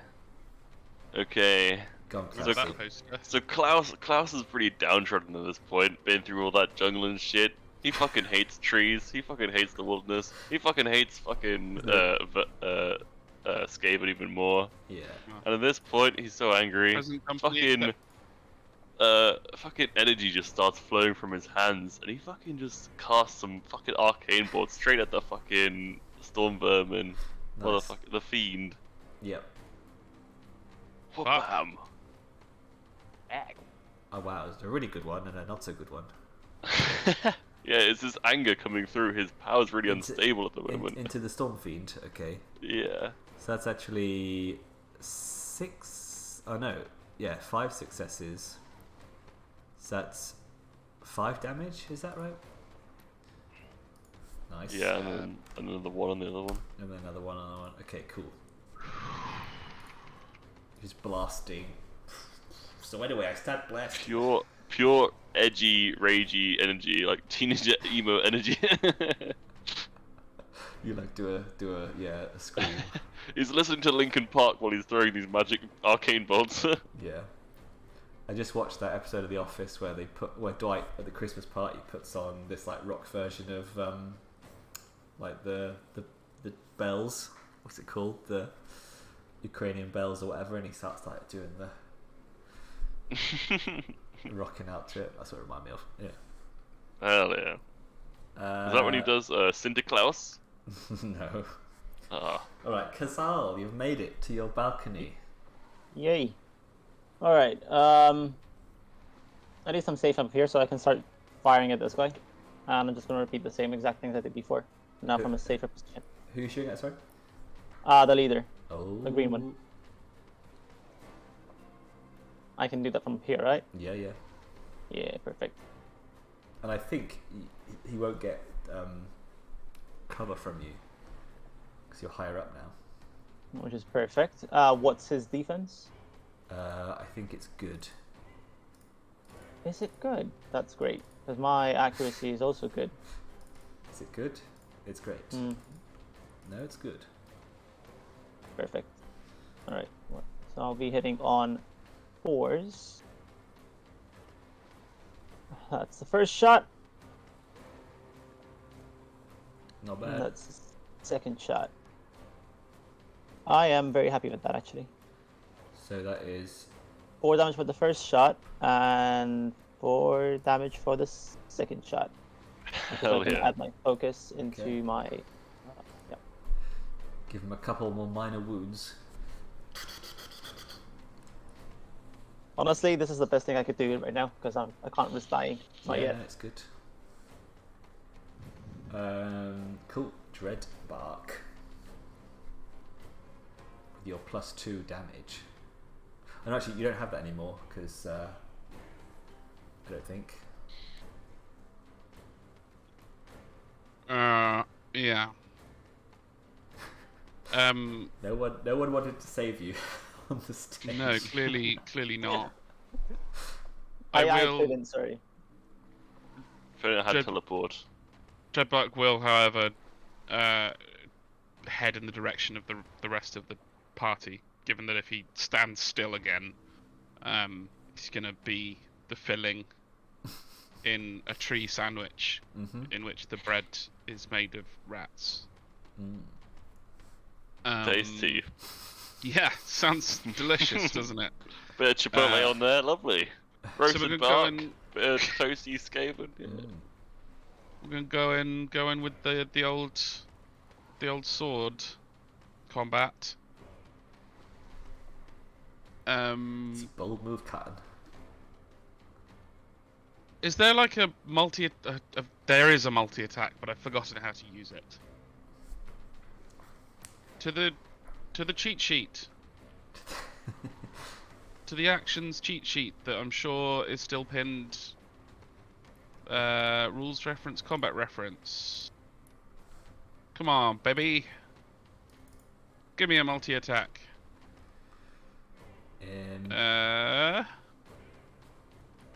Okay. Go on, So Klaus. that poster. So Klaus is pretty downtrodden at this point, been through all that jungle and shit. He fucking hates trees, he fucking hates the wilderness, he fucking hates fucking Skaven even more. Yeah. And at this point he's so angry, Present company fucking fucking energy just starts flowing from his hands and he fucking just casts some fucking arcane bolt straight at the fucking storm vermin. Or Nice. the fiend. Yep. Bam. Oh wow, it's a really good one and a not so good one. Yeah, it's his anger coming through. His power's really unstable at the moment. Into the Storm Fiend, okay. Yeah. So that's actually 6 6. Oh no, yeah, 5 successes. So that's 5 damage. Is that right? Nice. Yeah, and then another one on the other one. And then another one. Okay, cool. He's blasting. So anyway, I start blasting. Pure edgy, ragey energy, like teenager emo energy. You like do a scream. He's listening to Linkin Park while he's throwing these magic arcane bolts. Yeah. I just watched that episode of The Office where Dwight at the Christmas party puts on this like rock version of like the bells. What's it called? The Ukrainian bells or whatever, and he starts like doing the rocking out to it. That's what it reminded me of. Yeah. Hell yeah. Is that when he does Klaus? No. Ah. Alright, Kahzahl, you've made it to your balcony. Yay. Alright, at least I'm safe up here, so I can start firing at this guy. And I'm just going to repeat the same exact things I did before. Now from a safer position. Who are you shooting at, sorry? The leader. Oh. The green one. I can do that from here, right? Yeah. Yeah, perfect. And I think he won't get cover from you because you're higher up now. Which is perfect. What's his defense? I think it's good. Is it good? That's great. Because my accuracy is also good. Is it good? It's great. Mm. No, it's good. Perfect. Alright. So I'll be hitting on 4s. That's the first shot. Not And bad. that's the second shot. I am very happy with that, actually. So that is 4 damage for the first shot, and 4 damage for the second shot. Hell I can yeah. add my focus into Okay. my... give him a couple more minor wounds. Honestly, this is the best thing I could do right now, because I can't risk dying. Not Yeah, yet. no, it's good. Cool. Dreadbark. With your +2 damage. And actually, you don't have that anymore, because I don't think. Yeah. No one wanted to save you on the stage. No, clearly not. I will. couldn't, sorry. If I didn't have Dread- teleport. Dreadbark will, however, head in the direction of the rest of the party. Given that if he stands still again, he's gonna be the filling in a tree sandwich, in which the bread is made of rats. Tasty. Yeah, sounds delicious, doesn't it? Bit of chipotle on there, lovely. Roasted we're bark, going- bit of toasty scaven. Yeah. We're gonna go in with the old sword combat. It's a bold move, Cotton. Is there like a there is a multi attack, but I've forgotten how to use it. To the cheat sheet. To the actions cheat sheet that I'm sure is still pinned. Rules reference, combat reference. Come on, baby. Give me a multi attack.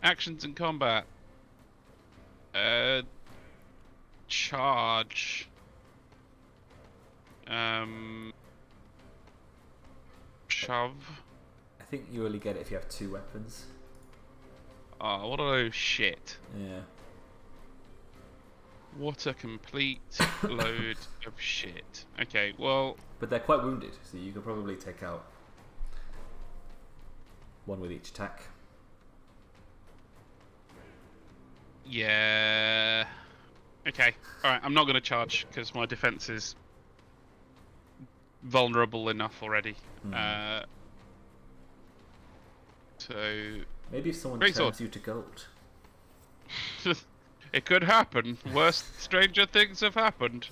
Actions in combat. Charge. Shove. I think you only get it if you have 2 weapons. Oh, what a load of shit. Yeah. What a complete load of shit. Okay, well, But they're quite wounded, so you could probably take out 1 with each attack. yeah. Okay, alright, I'm not going to charge because my defense is vulnerable enough already. So, Maybe if someone Great turns sword. you to gold. it could happen. Worse, stranger things have happened.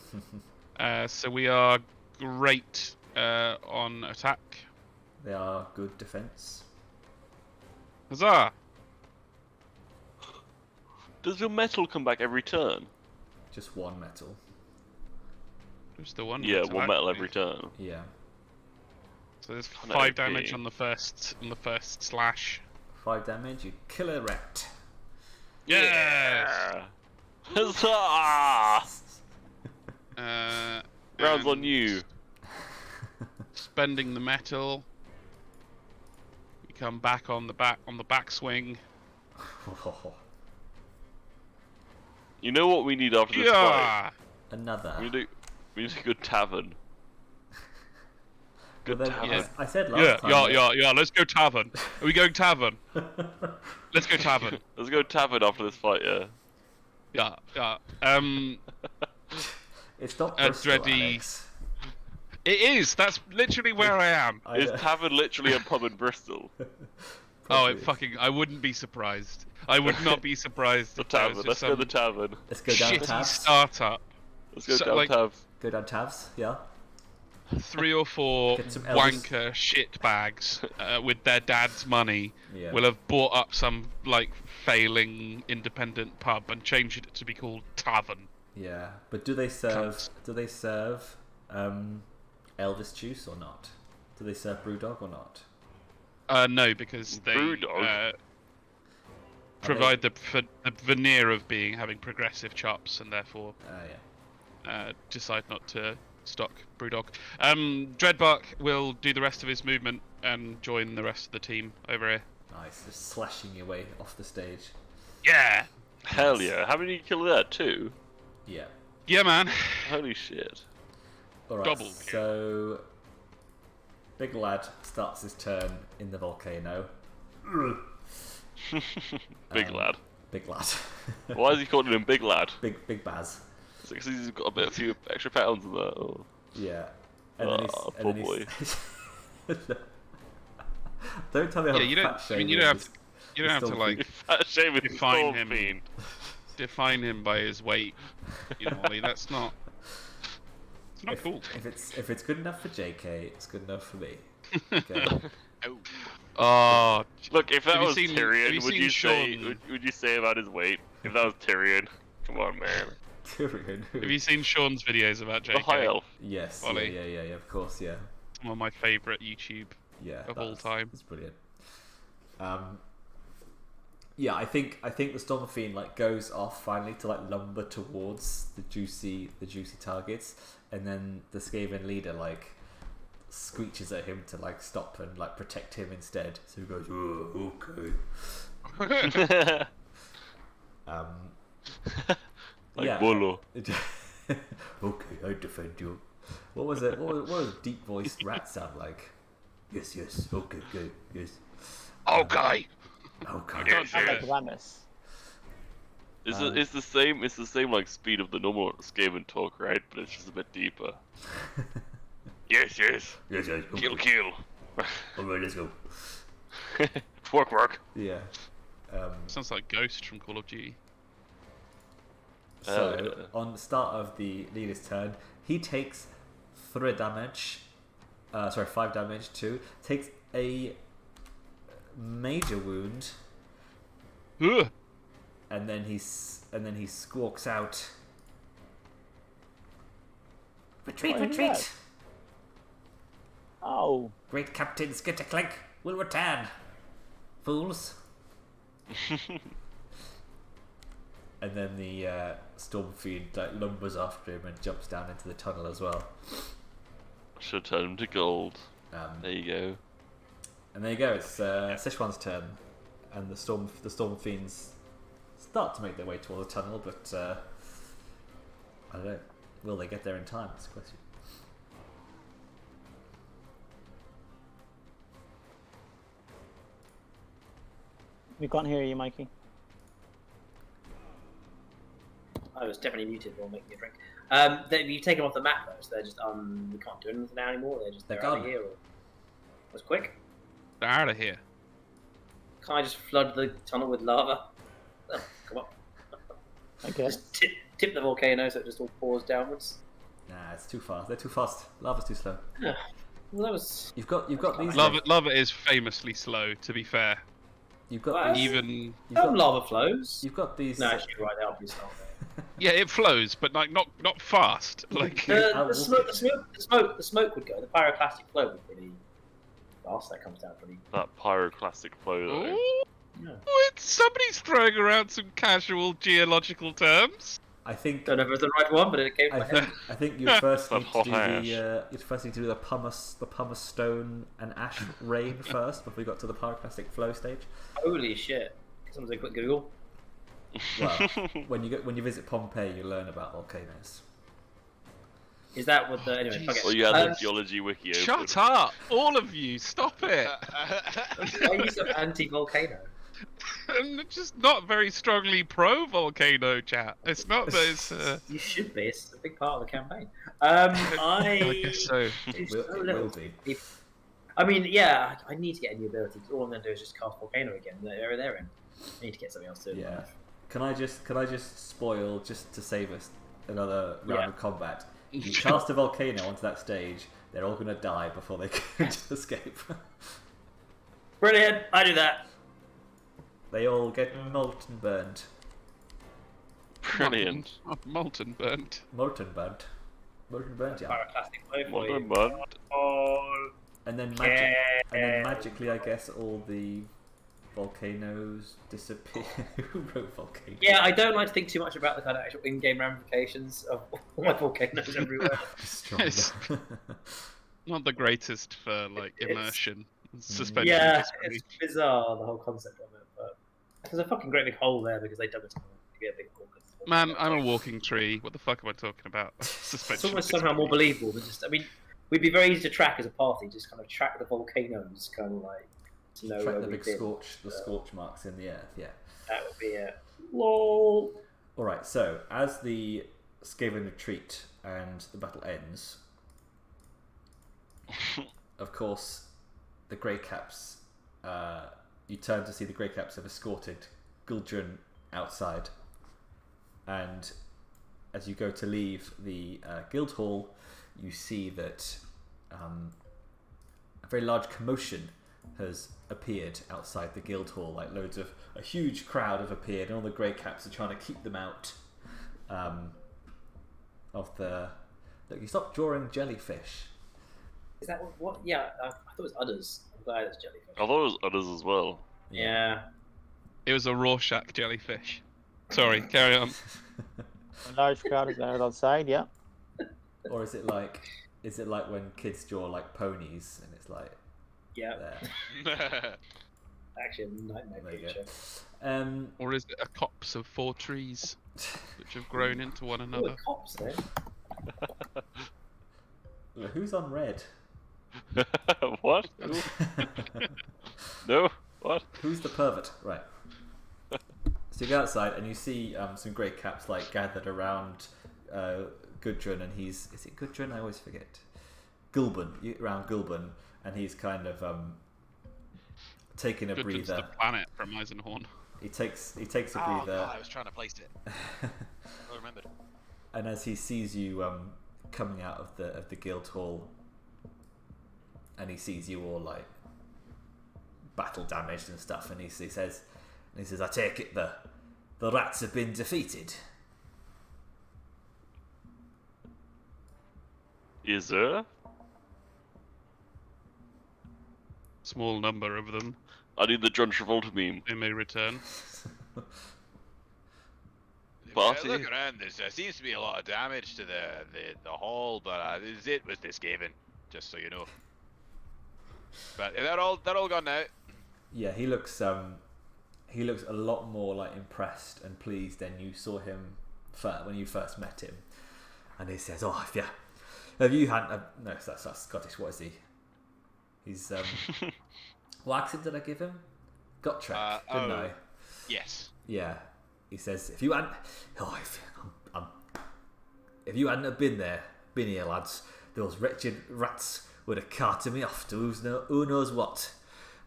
So we are great on attack. They are good defense. Huzzah! Does your metal come back every turn? Just one metal. Just the one. Yeah, metal, one metal actually. every turn. Yeah. So there's Kinda 5 damage OP. on the first slash. 5 damage, you kill a rat. Yes! Huzzah! Rounds on and you. Spending the metal. We come back on the backswing. You know what we need after this fight? Yeah! Another. We need a good tavern. Good Well, then, tavern. Yeah. I said last time. Yeah. Let's go tavern. Are we going tavern? Let's go tavern. Let's go tavern after this fight, yeah. Yeah. It's not A Bristol, dready- Alex. It is. That's literally where I am. Is tavern literally a pub in Bristol? Oh, Probably. I wouldn't be surprised. I would not be surprised. The if there was tavern. just Let's go to the some tavern. Let's go down shitty tabs. startup. Let's go So, down like- tabs. Go down tabs, yeah. 3 or 4 Get some Elvis. wanker shitbags with their dad's money Yeah. will have bought up some like failing independent pub and changed it to be called tavern. Yeah, but do they serve? Cunts. Do they serve Elvis juice or not? Do they serve BrewDog or not? No, because they Brewdog? provide the veneer of having progressive chops and therefore Yeah. decide not to stock Brewdog. Dreadbark will do the rest of his movement and join the rest of the team over here. Nice, just slashing your way off the stage. Yeah! Hell yeah. How many did you kill there? 2? Yeah. Yeah, man. Holy shit. All right. Double So, big lad starts his turn in the volcano. Big lad. Big lad. Why is he calling him Big Lad? Big Baz. Because he's got a few extra pounds in there. Oh. Yeah. And then Oh, he's, poor and then boy. he's... Don't tell me how Yeah, you don't. I mean, you don't have to. You don't have to like Fat shame with Define Storm him. Fiend. define him by his weight. You know, Ollie, that's not. It's not cool. If it's good enough for JK, it's good enough for me. Okay. Oh. Oh. Look, if that Have you was seen- have Tyrion, you would seen you say Sean- would you say about his weight? If that was Tyrion, come on, man. Tyrion. Have you seen Sean's videos about The High JK? Elf. Yes. Ollie? Yeah. Of course. Yeah. Some of my favourite YouTube. Yeah. Of all that's- time. It's brilliant. Yeah, I think the Storm Fiend like goes off finally to like lumber towards the juicy targets, and then the Skaven leader like screeches at him to like stop and like protect him instead. So he goes, "Oh, okay." Like Yeah. Bolo. Okay, I defend you. What was it? What was deep voiced rat sound like? Yes. Okay, good. Yes. Okay. Okay. Yes. Sounds like Ramus. It's the same like speed of the normal Skaven talk, right? But it's just a bit deeper. Yes. Yes. Kill. Alright, let's go. Work. Yeah. Sounds like Ghost from Call of Duty. So on the start of the leader's turn, he takes 5 damage too. Takes a major wound, Ugh. and then he squawks out, "Retreat, Why is retreat! that? Oh, Great Captain Skitterclink will return, fools!" And then the Storm Fiend like lumbers after him and jumps down into the tunnel as well. Should turn him to gold. Um, There you go. And there you go. It's Sichuan's turn, and the Storm Fiends start to make their way towards the tunnel, but I don't know. Will they get there in time? That's the question. we can't hear you, Mikey. I was definitely muted while making a drink. You've taken them off the map though, so they're just we can't do anything now anymore. They're out of gone. here. Or... That was quick. They're out of here. Can't I just flood the tunnel with lava? Oh, come on. I guess. Just tip the volcano so it just all pours downwards. Nah, it's too fast. They're too fast. Lava's too slow. Well, that was. You've got these. Lava is famously slow. To be fair, You've got Well, these. even You've Some got, lava flows. you've got these. No, actually, you're right. They are pretty slow. yeah, it flows, but like not fast. Like The smoke would go. The pyroclastic flow would be pretty fast. That comes down pretty. That pyroclastic flow though. Ooh, Yeah. somebody's throwing around some casual geological terms. I think. Don't know if it was the right one, but it came to my head. I think you first That need to hot do ash. you first need to do the pumice stone and ash rain first before we got to the pyroclastic flow stage. Holy shit! Someone's a quick Google. Well, when you visit Pompeii, you learn about volcanoes. Is that what the anyway? Jeez. Okay. Well, you had the geology wiki open. Shut up, all of you! Stop it! Why are you so anti-volcano? I'm just not very strongly pro volcano, chat. It's not that it's. You should be. It's a big part of the campaign. I guess so. do It so will little. be. I mean, yeah, I need to get a new ability because all I'm going to do is just cast volcano again. They're in. I need to get something else to do. Yeah. Can I just spoil just to save us another round Yeah. of combat? You cast a volcano onto that stage, they're all gonna die before they can escape. Brilliant! I do that. They all get molten burned. Brilliant. Molten burnt. Molten burnt. Molten burnt, yeah. Pyroclastic flow for Modern you. mud. Oh, And then magically, I guess all the volcanoes disappear. Who wrote volcano? yeah, I don't like to think too much about the kind of actual in-game ramifications of all my volcanoes everywhere. It's not the greatest for like immersion, suspension. Yeah, of disbelief. it's bizarre the whole concept of it, but there's a fucking great big hole there because they dug it to get a big hole. Man, I'm a walking tree. What the fuck am I talking about? Suspension. It's of almost somehow more disbelief. believable than just. I mean, we'd be very easy to track as a party. Just kind of track the volcanoes, kind of like to know Track where the we've big been. scorch marks in the earth. Yeah. That would be it. Lol. All right. So as the Skaven retreat and the battle ends, of course, the Grey Caps. You turn to see the Grey Caps have escorted Guldrun outside, and as you go to leave the Guildhall, you see that a very large commotion has appeared outside the Guildhall. Like a huge crowd have appeared, and all the Grey Caps are trying to keep them out of the. Look, you stopped drawing jellyfish. Is that what? Yeah, I thought it was udders. I'm glad it's jellyfish. I thought it was others as well. Yeah. It was a Rorschach jellyfish. Sorry, carry on. A large crowd is gathered outside, yeah. Or is it like when kids draw like ponies and it's like Yeah. there? Actually, a nightmare There you go. picture. Or is it a copse of 4 trees which have grown into one Oh, another? the cops there. Look, who's on red? What? No? What? Who's the pervert? Right. So you go outside and you see some Grey Caps like gathered around Gudrun, and is it Gudrun? I always forget. Around Gulben, and he's kind of taking a Gudrun's breather. the planet from Eisenhorn. He takes a breather. Oh, God, I was trying to place it. I remembered. And as he sees you coming out of the Guildhall, and he sees you all like battle damaged and stuff, and he says, "I take it the rats have been defeated." Is there? Small number of them. I need the John Travolta meme. They may return. Party. Look around. There seems to be a lot of damage to the hall, but it was this Skaven, just so you know. But they're all gone now. Yeah, he looks a lot more like impressed and pleased than you saw him when you first met him. And he says, "Oh, have you had no? That's Scottish. What is he? He's what accent did I give him? Gotrek, didn't I? Yes. Yeah." He says, "If you hadn't have been here, lads, those wretched rats would have carted me off to who knows what.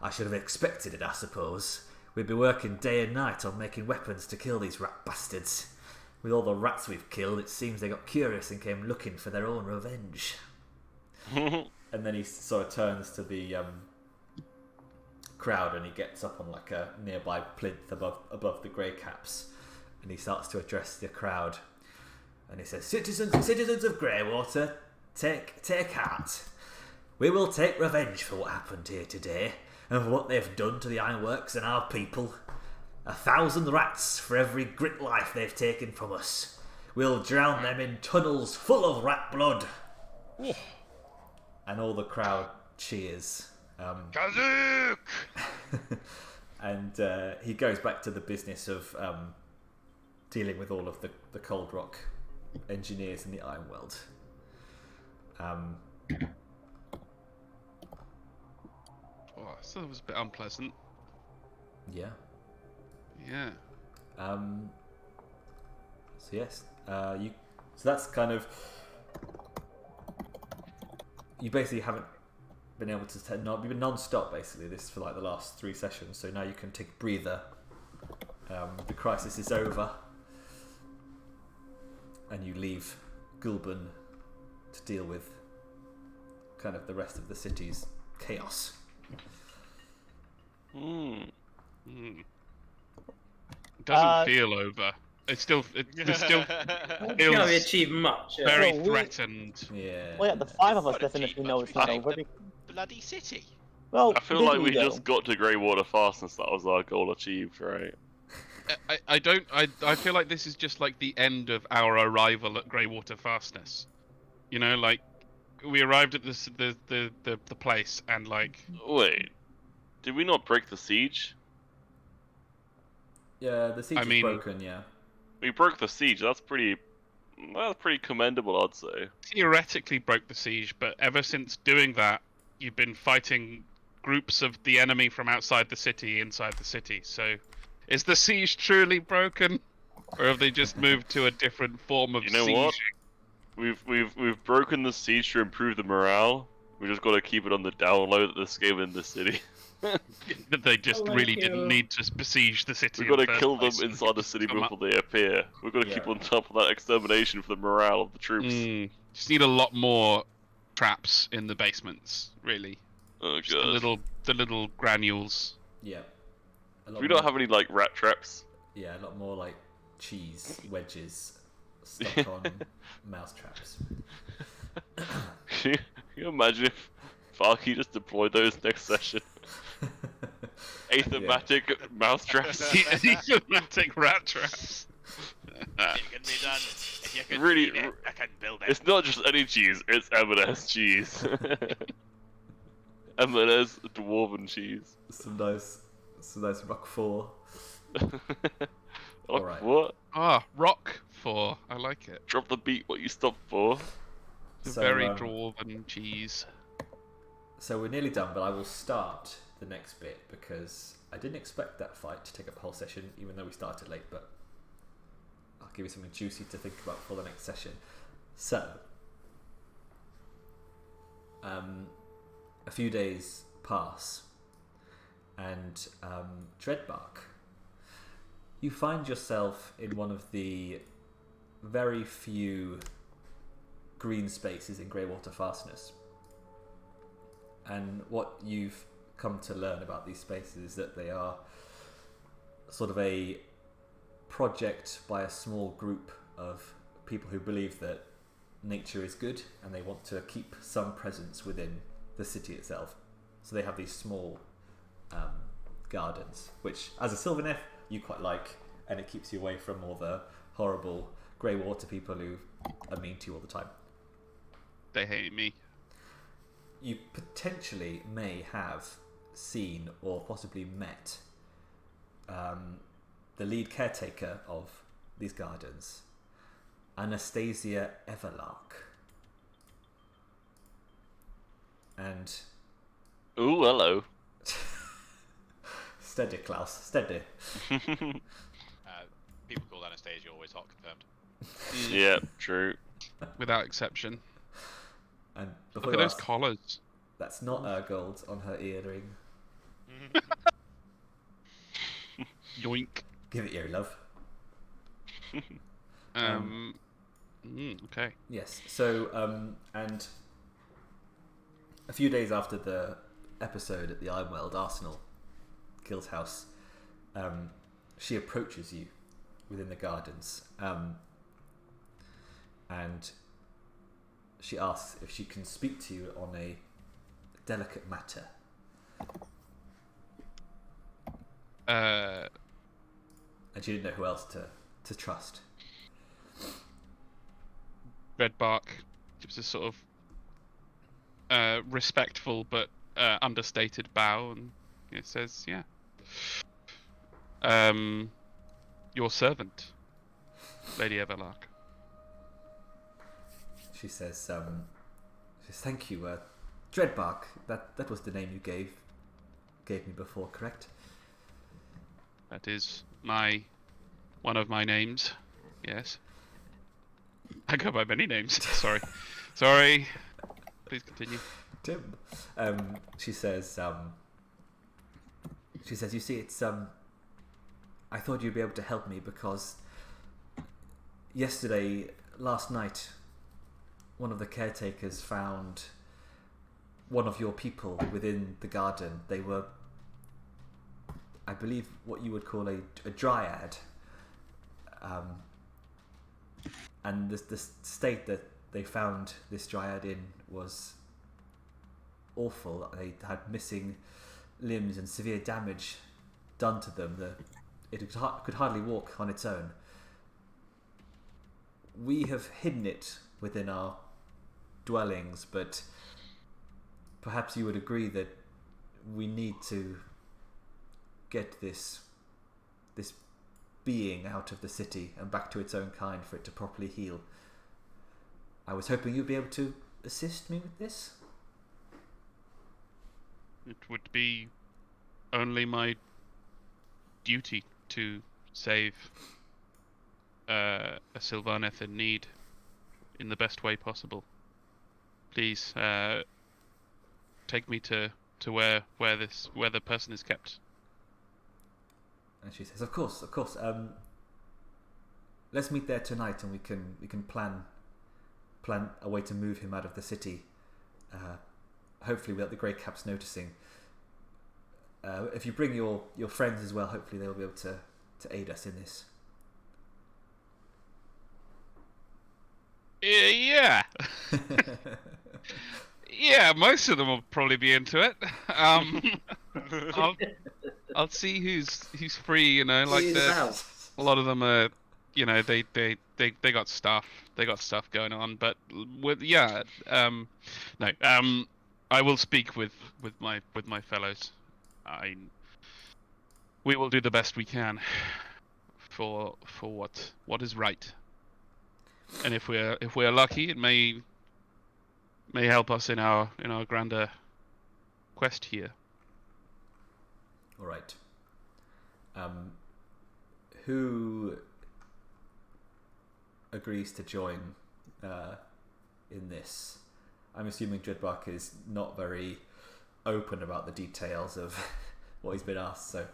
I should have expected it, I suppose. We'd be working day and night on making weapons to kill these rat bastards. With all the rats we've killed, it seems they got curious and came looking for their own revenge." and then he sort of turns to the crowd, and he gets up on like a nearby plinth above the grey caps, and he starts to address the crowd, and he says, citizens of Greywater, take heart. We will take revenge for what happened here today, and for what they've done to the ironworks and our people. 1,000 rats for every grit life they've taken from us. We'll drown them in tunnels full of rat blood. Oh. And all the crowd cheers. Kazook! And he goes back to the business of dealing with all of the Coldrock engineers in the Ironweld. So that was a bit unpleasant. Yeah. Yeah. So yes, so that's kind of, you basically haven't been able to you've been non-stop basically this for like the last 3 sessions. So now you can take a breather. The crisis is over, and you leave Gulben to deal with kind of the rest of the city's chaos. It doesn't feel over. It still Can't feels achieve much. very Well, threatened. Yeah. Well, yeah, the 5 of us Not definitely achieved know much. it's not We over. saved the bloody city. Well, I feel like we didn't just got to Greywater fastness. That was our goal achieved, right? I feel like this is just like the end of our arrival at Greywater Fastness. You know, like we arrived at the place and like Wait, did we not break the siege? Yeah, the siege I is mean- broken, yeah. We broke the siege. That's pretty commendable, I'd say. theoretically broke the siege, but ever since doing that, you've been fighting groups of the enemy from outside the city, inside the city. So, is the siege truly broken, or have they just moved to a different form of You know siege? what? We've broken the siege to improve the morale. We just got to keep it on the down low that they're scaling the city. That they just I like really you. didn't need to besiege the city. We've got in to the kill them first place. inside the city Come up. before they appear. We've got to keep Yeah. on top of that extermination for the morale of the troops. Just need a lot more traps in the basements, really. Oh Just god. the little granules. Yeah. A lot We don't more- have any like rat traps. Yeah, a lot more like cheese wedges stuck on mouse traps. Can you imagine if Vargi just deployed those next session? Athematic mouse traps. Thematic rat traps. It can be done. If you can Really- believe it, I can build it. It's not just any cheese, it's M&S cheese. M&S dwarven cheese. some nice Roquefort. Alright. What? Rock 4. I like it. Drop the beat, what you stopped for? So, Very dwarven cheese. So we're nearly done, but I will start the next bit because I didn't expect that fight to take up a whole session, even though we started late, but I'll give you something juicy to think about for the next session. So, a few days pass, and Dreadbark, you find yourself in one of the very few green spaces in Greywater Fastness. And what you've come to learn about these spaces is that they are sort of a project by a small group of people who believe that nature is good and they want to keep some presence within the city itself. So they have these small gardens, which as a Sylvaneth you quite like, and it keeps you away from all the horrible Greywater people who are mean to you all the time. They hate me. You potentially may have seen or possibly met the lead caretaker of these gardens, Anastasia Everlark. And Ooh, hello. steady, Klaus, steady. People call Anastasia always hot confirmed. Yeah, true. Without exception. And before Look at you those ask, collars. that's not gold on her earring. Yoink. Give it your love. Okay. Yes. So, and a few days after the episode at the Ironweld Arsenal Guildhouse, she approaches you within the gardens, and she asks if she can speak to you on a delicate matter. And she didn't know who else to trust. Dreadbark gives a sort of respectful but understated bow, and it says, "Yeah, your servant, Lady Everlark." She says, "Thank you, Dreadbark. That was the name you gave me before, correct?" That is one of my names. Yes. I go by many names. Sorry. Please continue. Tim. She says, "You see, it's I thought you'd be able to help me because last night, one of the caretakers found one of your people within the garden. They were, I believe, what you would call a dryad. And the state that they found this dryad in was awful. They had missing limbs and severe damage done to them. It could hardly walk on its own. We have hidden it within our dwellings, but perhaps you would agree that we need to get this being out of the city and back to its own kind for it to properly heal. I was hoping you'd be able to assist me with this." It would be only my duty to save a Sylvaneth in need in the best way possible. Please take me to where the person is kept. And she says, "Of course. Let's meet there tonight, and we can plan a way to move him out of the city. Hopefully, without the Grey Caps noticing. If you bring your friends as well, hopefully they'll be able to aid us in this." Yeah. Yeah, most of them will probably be into it. I'll see who's free. You know, like a lot of them are. You know, they got stuff. They got stuff going on. But no. I will speak with my fellows. We will do the best we can for what is right. And if we're lucky, it may help us in our grander quest here. All right. Who agrees to join in this? I'm assuming Dreadbark is not very open about the details of what he's been asked. So,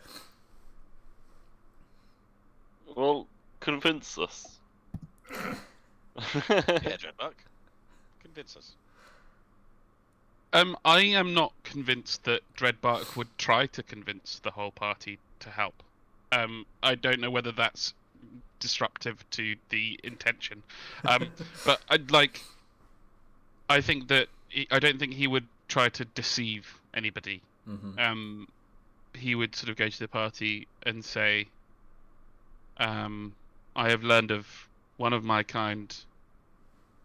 Well, convince us. Yeah, Dreadbark. Convince us. I am not convinced that Dreadbark would try to convince the whole party to help. I don't know whether that's disruptive to the intention. But I think that I don't think he would try to deceive anybody. mm-hmm. He would sort of go to the party and say, "I have learned of one of my kind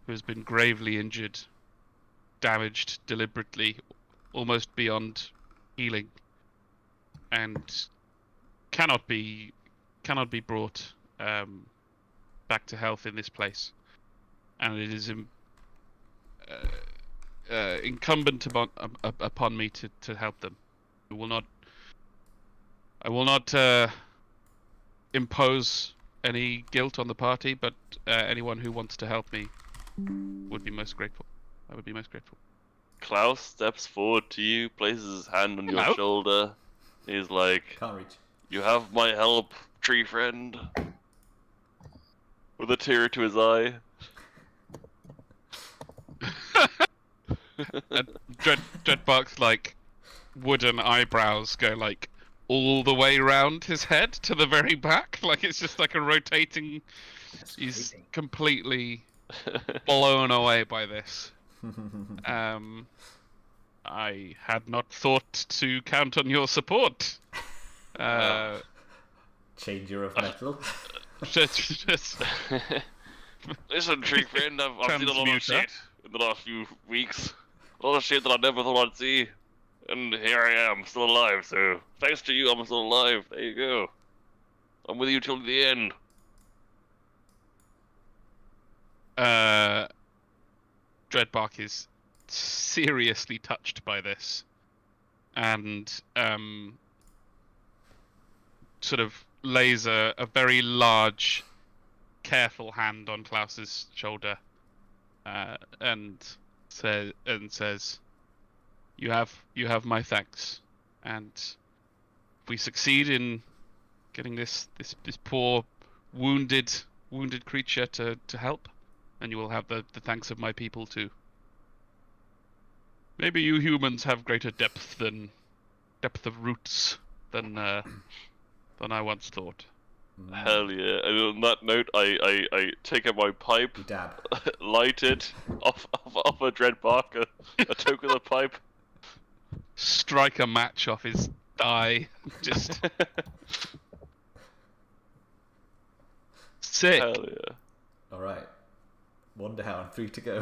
who has been gravely injured, damaged deliberately, almost beyond healing, and cannot be brought back to health in this place, and it is incumbent upon me to help them. I will not impose any guilt on the party, but anyone who wants to help me would be most grateful. I would be most grateful." Klaus steps forward to you, places his hand on your Hello. shoulder. He's like, Can't reach. "You have my help, tree friend." With a tear to his eye. And Dreadbark's like wooden eyebrows go like all the way round his head to the very back, like it's just like a rotating. That's He's creepy. completely blown away by this. I had not thought to count on your support. Changer of metal. just Listen, Tree Friend, I've seen a lot of Transmuter. shit in the last few weeks. A lot of shit that I never thought I'd see. And here I am, still alive, so thanks to you, I'm still alive. There you go. I'm with you till the end. Dreadbark is seriously touched by this, and sort of lays a very large, careful hand on Klaus's shoulder, and says, "You have my thanks, and if we succeed in getting this poor wounded creature to help, and you will have the thanks of my people too. Maybe you humans have greater depth of roots than I once thought." Hell yeah. And on that note, I take out my pipe, You dab. light it, off a Dreadbark, a toke of the pipe. Strike a match off his thigh. Just sick. Hell yeah. Alright. 1 down, 3 to go.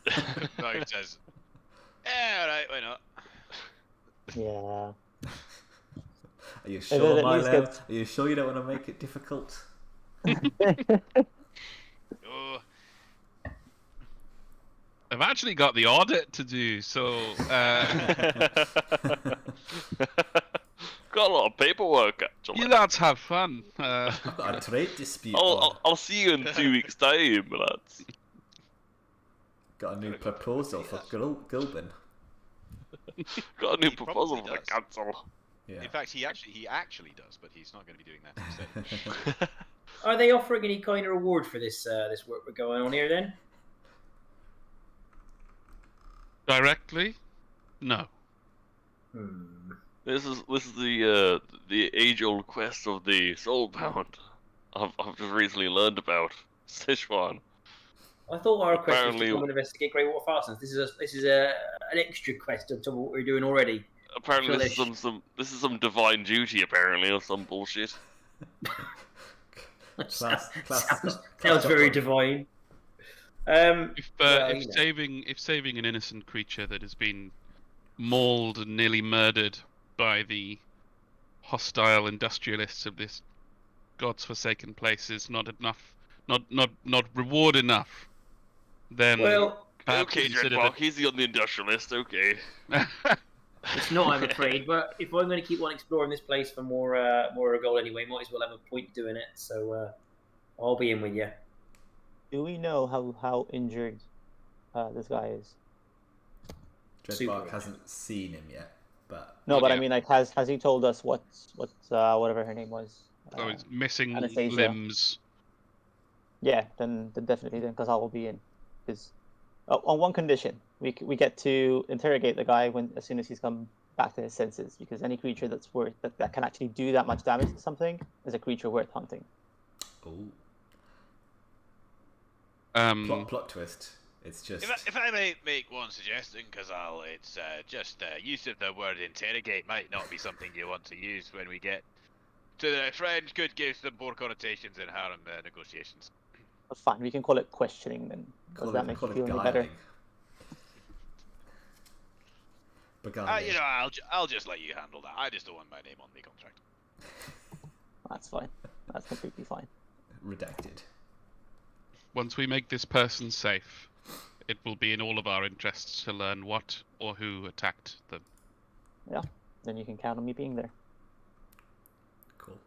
Vargi says, "Yeah, alright, why not?" Yeah. Are you it sure, at least Milo? gets- Are you sure you don't want to make it difficult? Oh, I've actually got the audit to do, so Got a lot of paperwork, actually. you lads have fun. I've got a trade dispute on. I'll see you in 2 weeks' time, lads. Got a new proposal for Gulben. Got a new He proposal probably for the does. council. Yeah. in fact, he actually does, but he's not going to be doing that instead. Are they offering any kind of reward for this this work we're going on here then? Directly? No. This is the age-old quest of the Soulbound. I've just recently learned about Sichuan. I thought our quest was Apparently- to come and investigate Greywater Fastness. This is an extra quest on top of what we're doing already. Apparently, I this feel is some divine duty, apparently, or some bullshit. Class sounds got very one. divine. If saving an innocent creature that has been mauled and nearly murdered by the hostile industrialists of this God's forsaken place is not enough, not reward enough, then Well, perhaps Okay, consider Dreadbark, he's the industrialist, okay. it's not, I'm afraid. But if I'm going to keep on exploring this place for more gold anyway, might as well have a point doing it. So I'll be in with you. Do we know how injured this guy is? Dreadbark Super. hasn't seen him yet, but No, Not but I yet. mean, like, has he told us what whatever her name was? So it's missing Anastasia. limbs. Yeah, then definitely then Kahzahl will be in. Because on one condition, we get to interrogate the guy as soon as he's come back to his senses. Because any creature that can actually do that much damage to something is a creature worth hunting. ooh, plot twist. It's just If I may make one suggestion, Kahzahl, it's just use of the word interrogate might not be something you want to use when we get to the French. Could give some poor connotations in harem negotiations. But fine, we can call it questioning then. Does call that it, make call you it feel any better? guiling. Beguiling. You know, I'll just let you handle that. I just don't want my name on the contract. That's fine. That's completely fine. Redacted. Once we make this person safe, it will be in all of our interests to learn what or who attacked them. Yeah. Then you can count on me being there. Cool.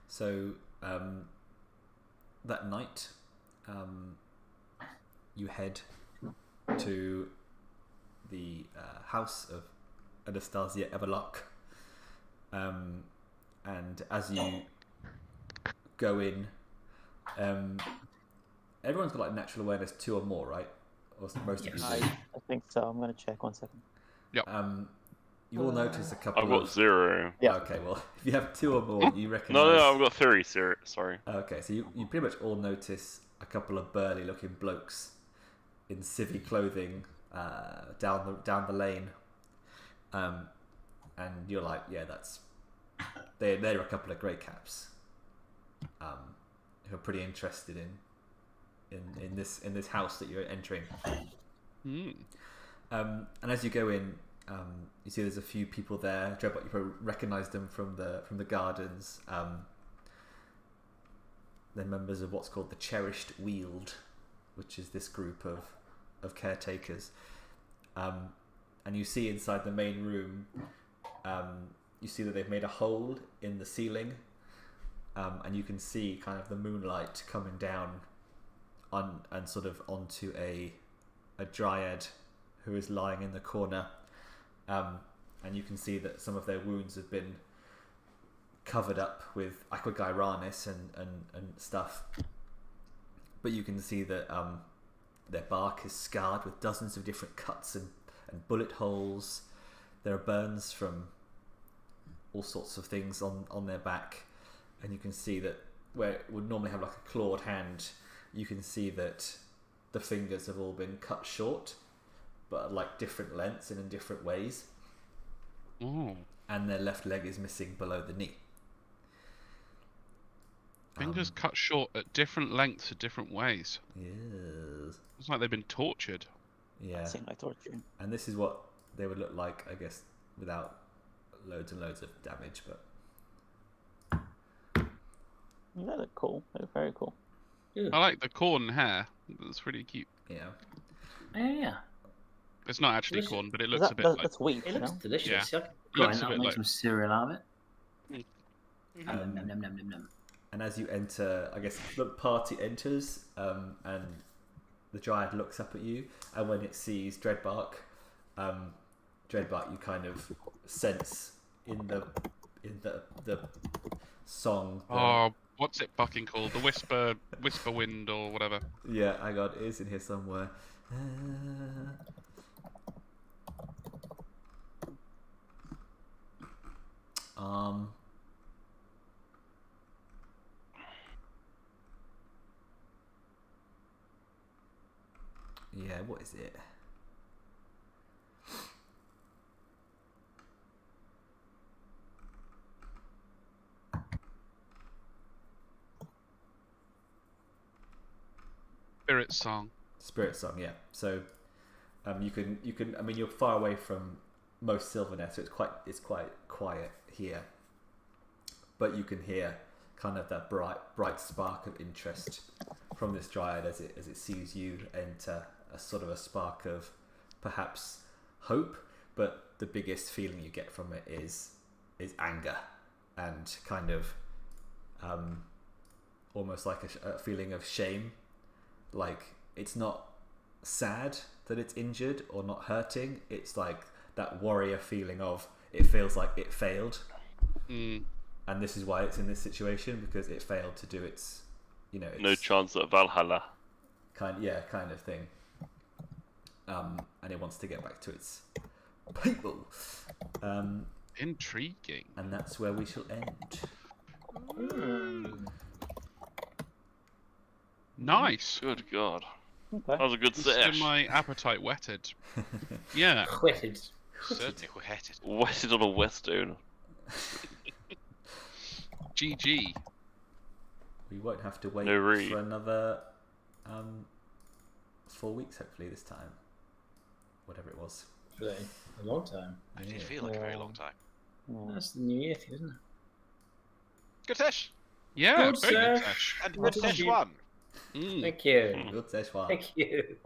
So that night, you head to the house of Anastasia Everlark, and as you go in, everyone's got like natural awareness 2 or more, right? or most of you Yes. do. I think so. I'm gonna check 1 second. You will notice a couple I've got of... 0. Yeah. Okay, well, if you have 2 or more, you recognise... No, I've got 3. Sorry. Okay, so you pretty much all notice a couple of burly-looking blokes in civvy clothing down the lane, and you're like, yeah, that's they're a couple of grey caps, who are pretty interested in this house that you're entering. And as you go in, you see there's a few people there. Dreadbark, you probably recognise them from the gardens. They're members of what's called the Cherished Weald, which is this group of caretakers. And you see inside the main room, you see that they've made a hole in the ceiling, and you can see kind of the moonlight coming down and sort of onto a dryad who is lying in the corner, and you can see that some of their wounds have been covered up with aquagyranis and stuff, but you can see that their bark is scarred with dozens of different cuts and bullet holes. There are burns from all sorts of things on their back, and you can see that where it would normally have like a clawed hand, you can see that the fingers have all been cut short, but at like different lengths and in different ways. Ooh. And their left leg is missing below the knee. Fingers cut short at different lengths, at different ways. Yes. It's like they've been tortured. Yeah. Seems like torture. And this is what they would look like, I guess, without loads and loads of damage, but... They look cool. They look very cool. I like the corn hair. That's really cute. Yeah. Yeah. It's not actually Delicious. corn, but it Is looks a that, bit that- like. That's wheat, It looks no? delicious. Yeah. I could Looks grind a that bit and make like- some cereal out of it. Um, Nom, nom, nom, nom, nom. And as you enter, I guess the party enters, and the Dryad looks up at you, and when it sees Dreadbark, you kind of sense in the song. Oh, what's it fucking called? The whisper wind or whatever. Yeah, hang on, it is in here somewhere. Yeah, what is it? Spirit song. Spirit song, yeah. So you can. I mean, you're far away from most Sylvaneth, so it's quite quiet here. But you can hear kind of that bright spark of interest from this Dryad as it sees you enter, a sort of a spark of perhaps hope. But the biggest feeling you get from it is anger and kind of almost like a feeling of shame. Like, it's not sad that it's injured or not hurting. It's like that warrior feeling of it feels like it failed. Mm. And this is why it's in this situation, because it failed to do its, its No chance at Valhalla. kind of thing. And it wants to get back to its people. Intriguing. And that's where we shall end. Nice. Good God. Okay. That was a good Consider sesh. my appetite whetted. Yeah. Wetted. Certainly wetted. Wetted on a whetstone. GG. We won't have to wait No re. for another 4 weeks, hopefully, this time. Whatever it was. Really? A long time. It did feel like a very long time. Yeah. That's the New Year thing, isn't it? Good sesh. Yeah, Good very good sesh. sesh. And What good did sesh you- one. Mm. Thank you. Good Szechuan. Thank you.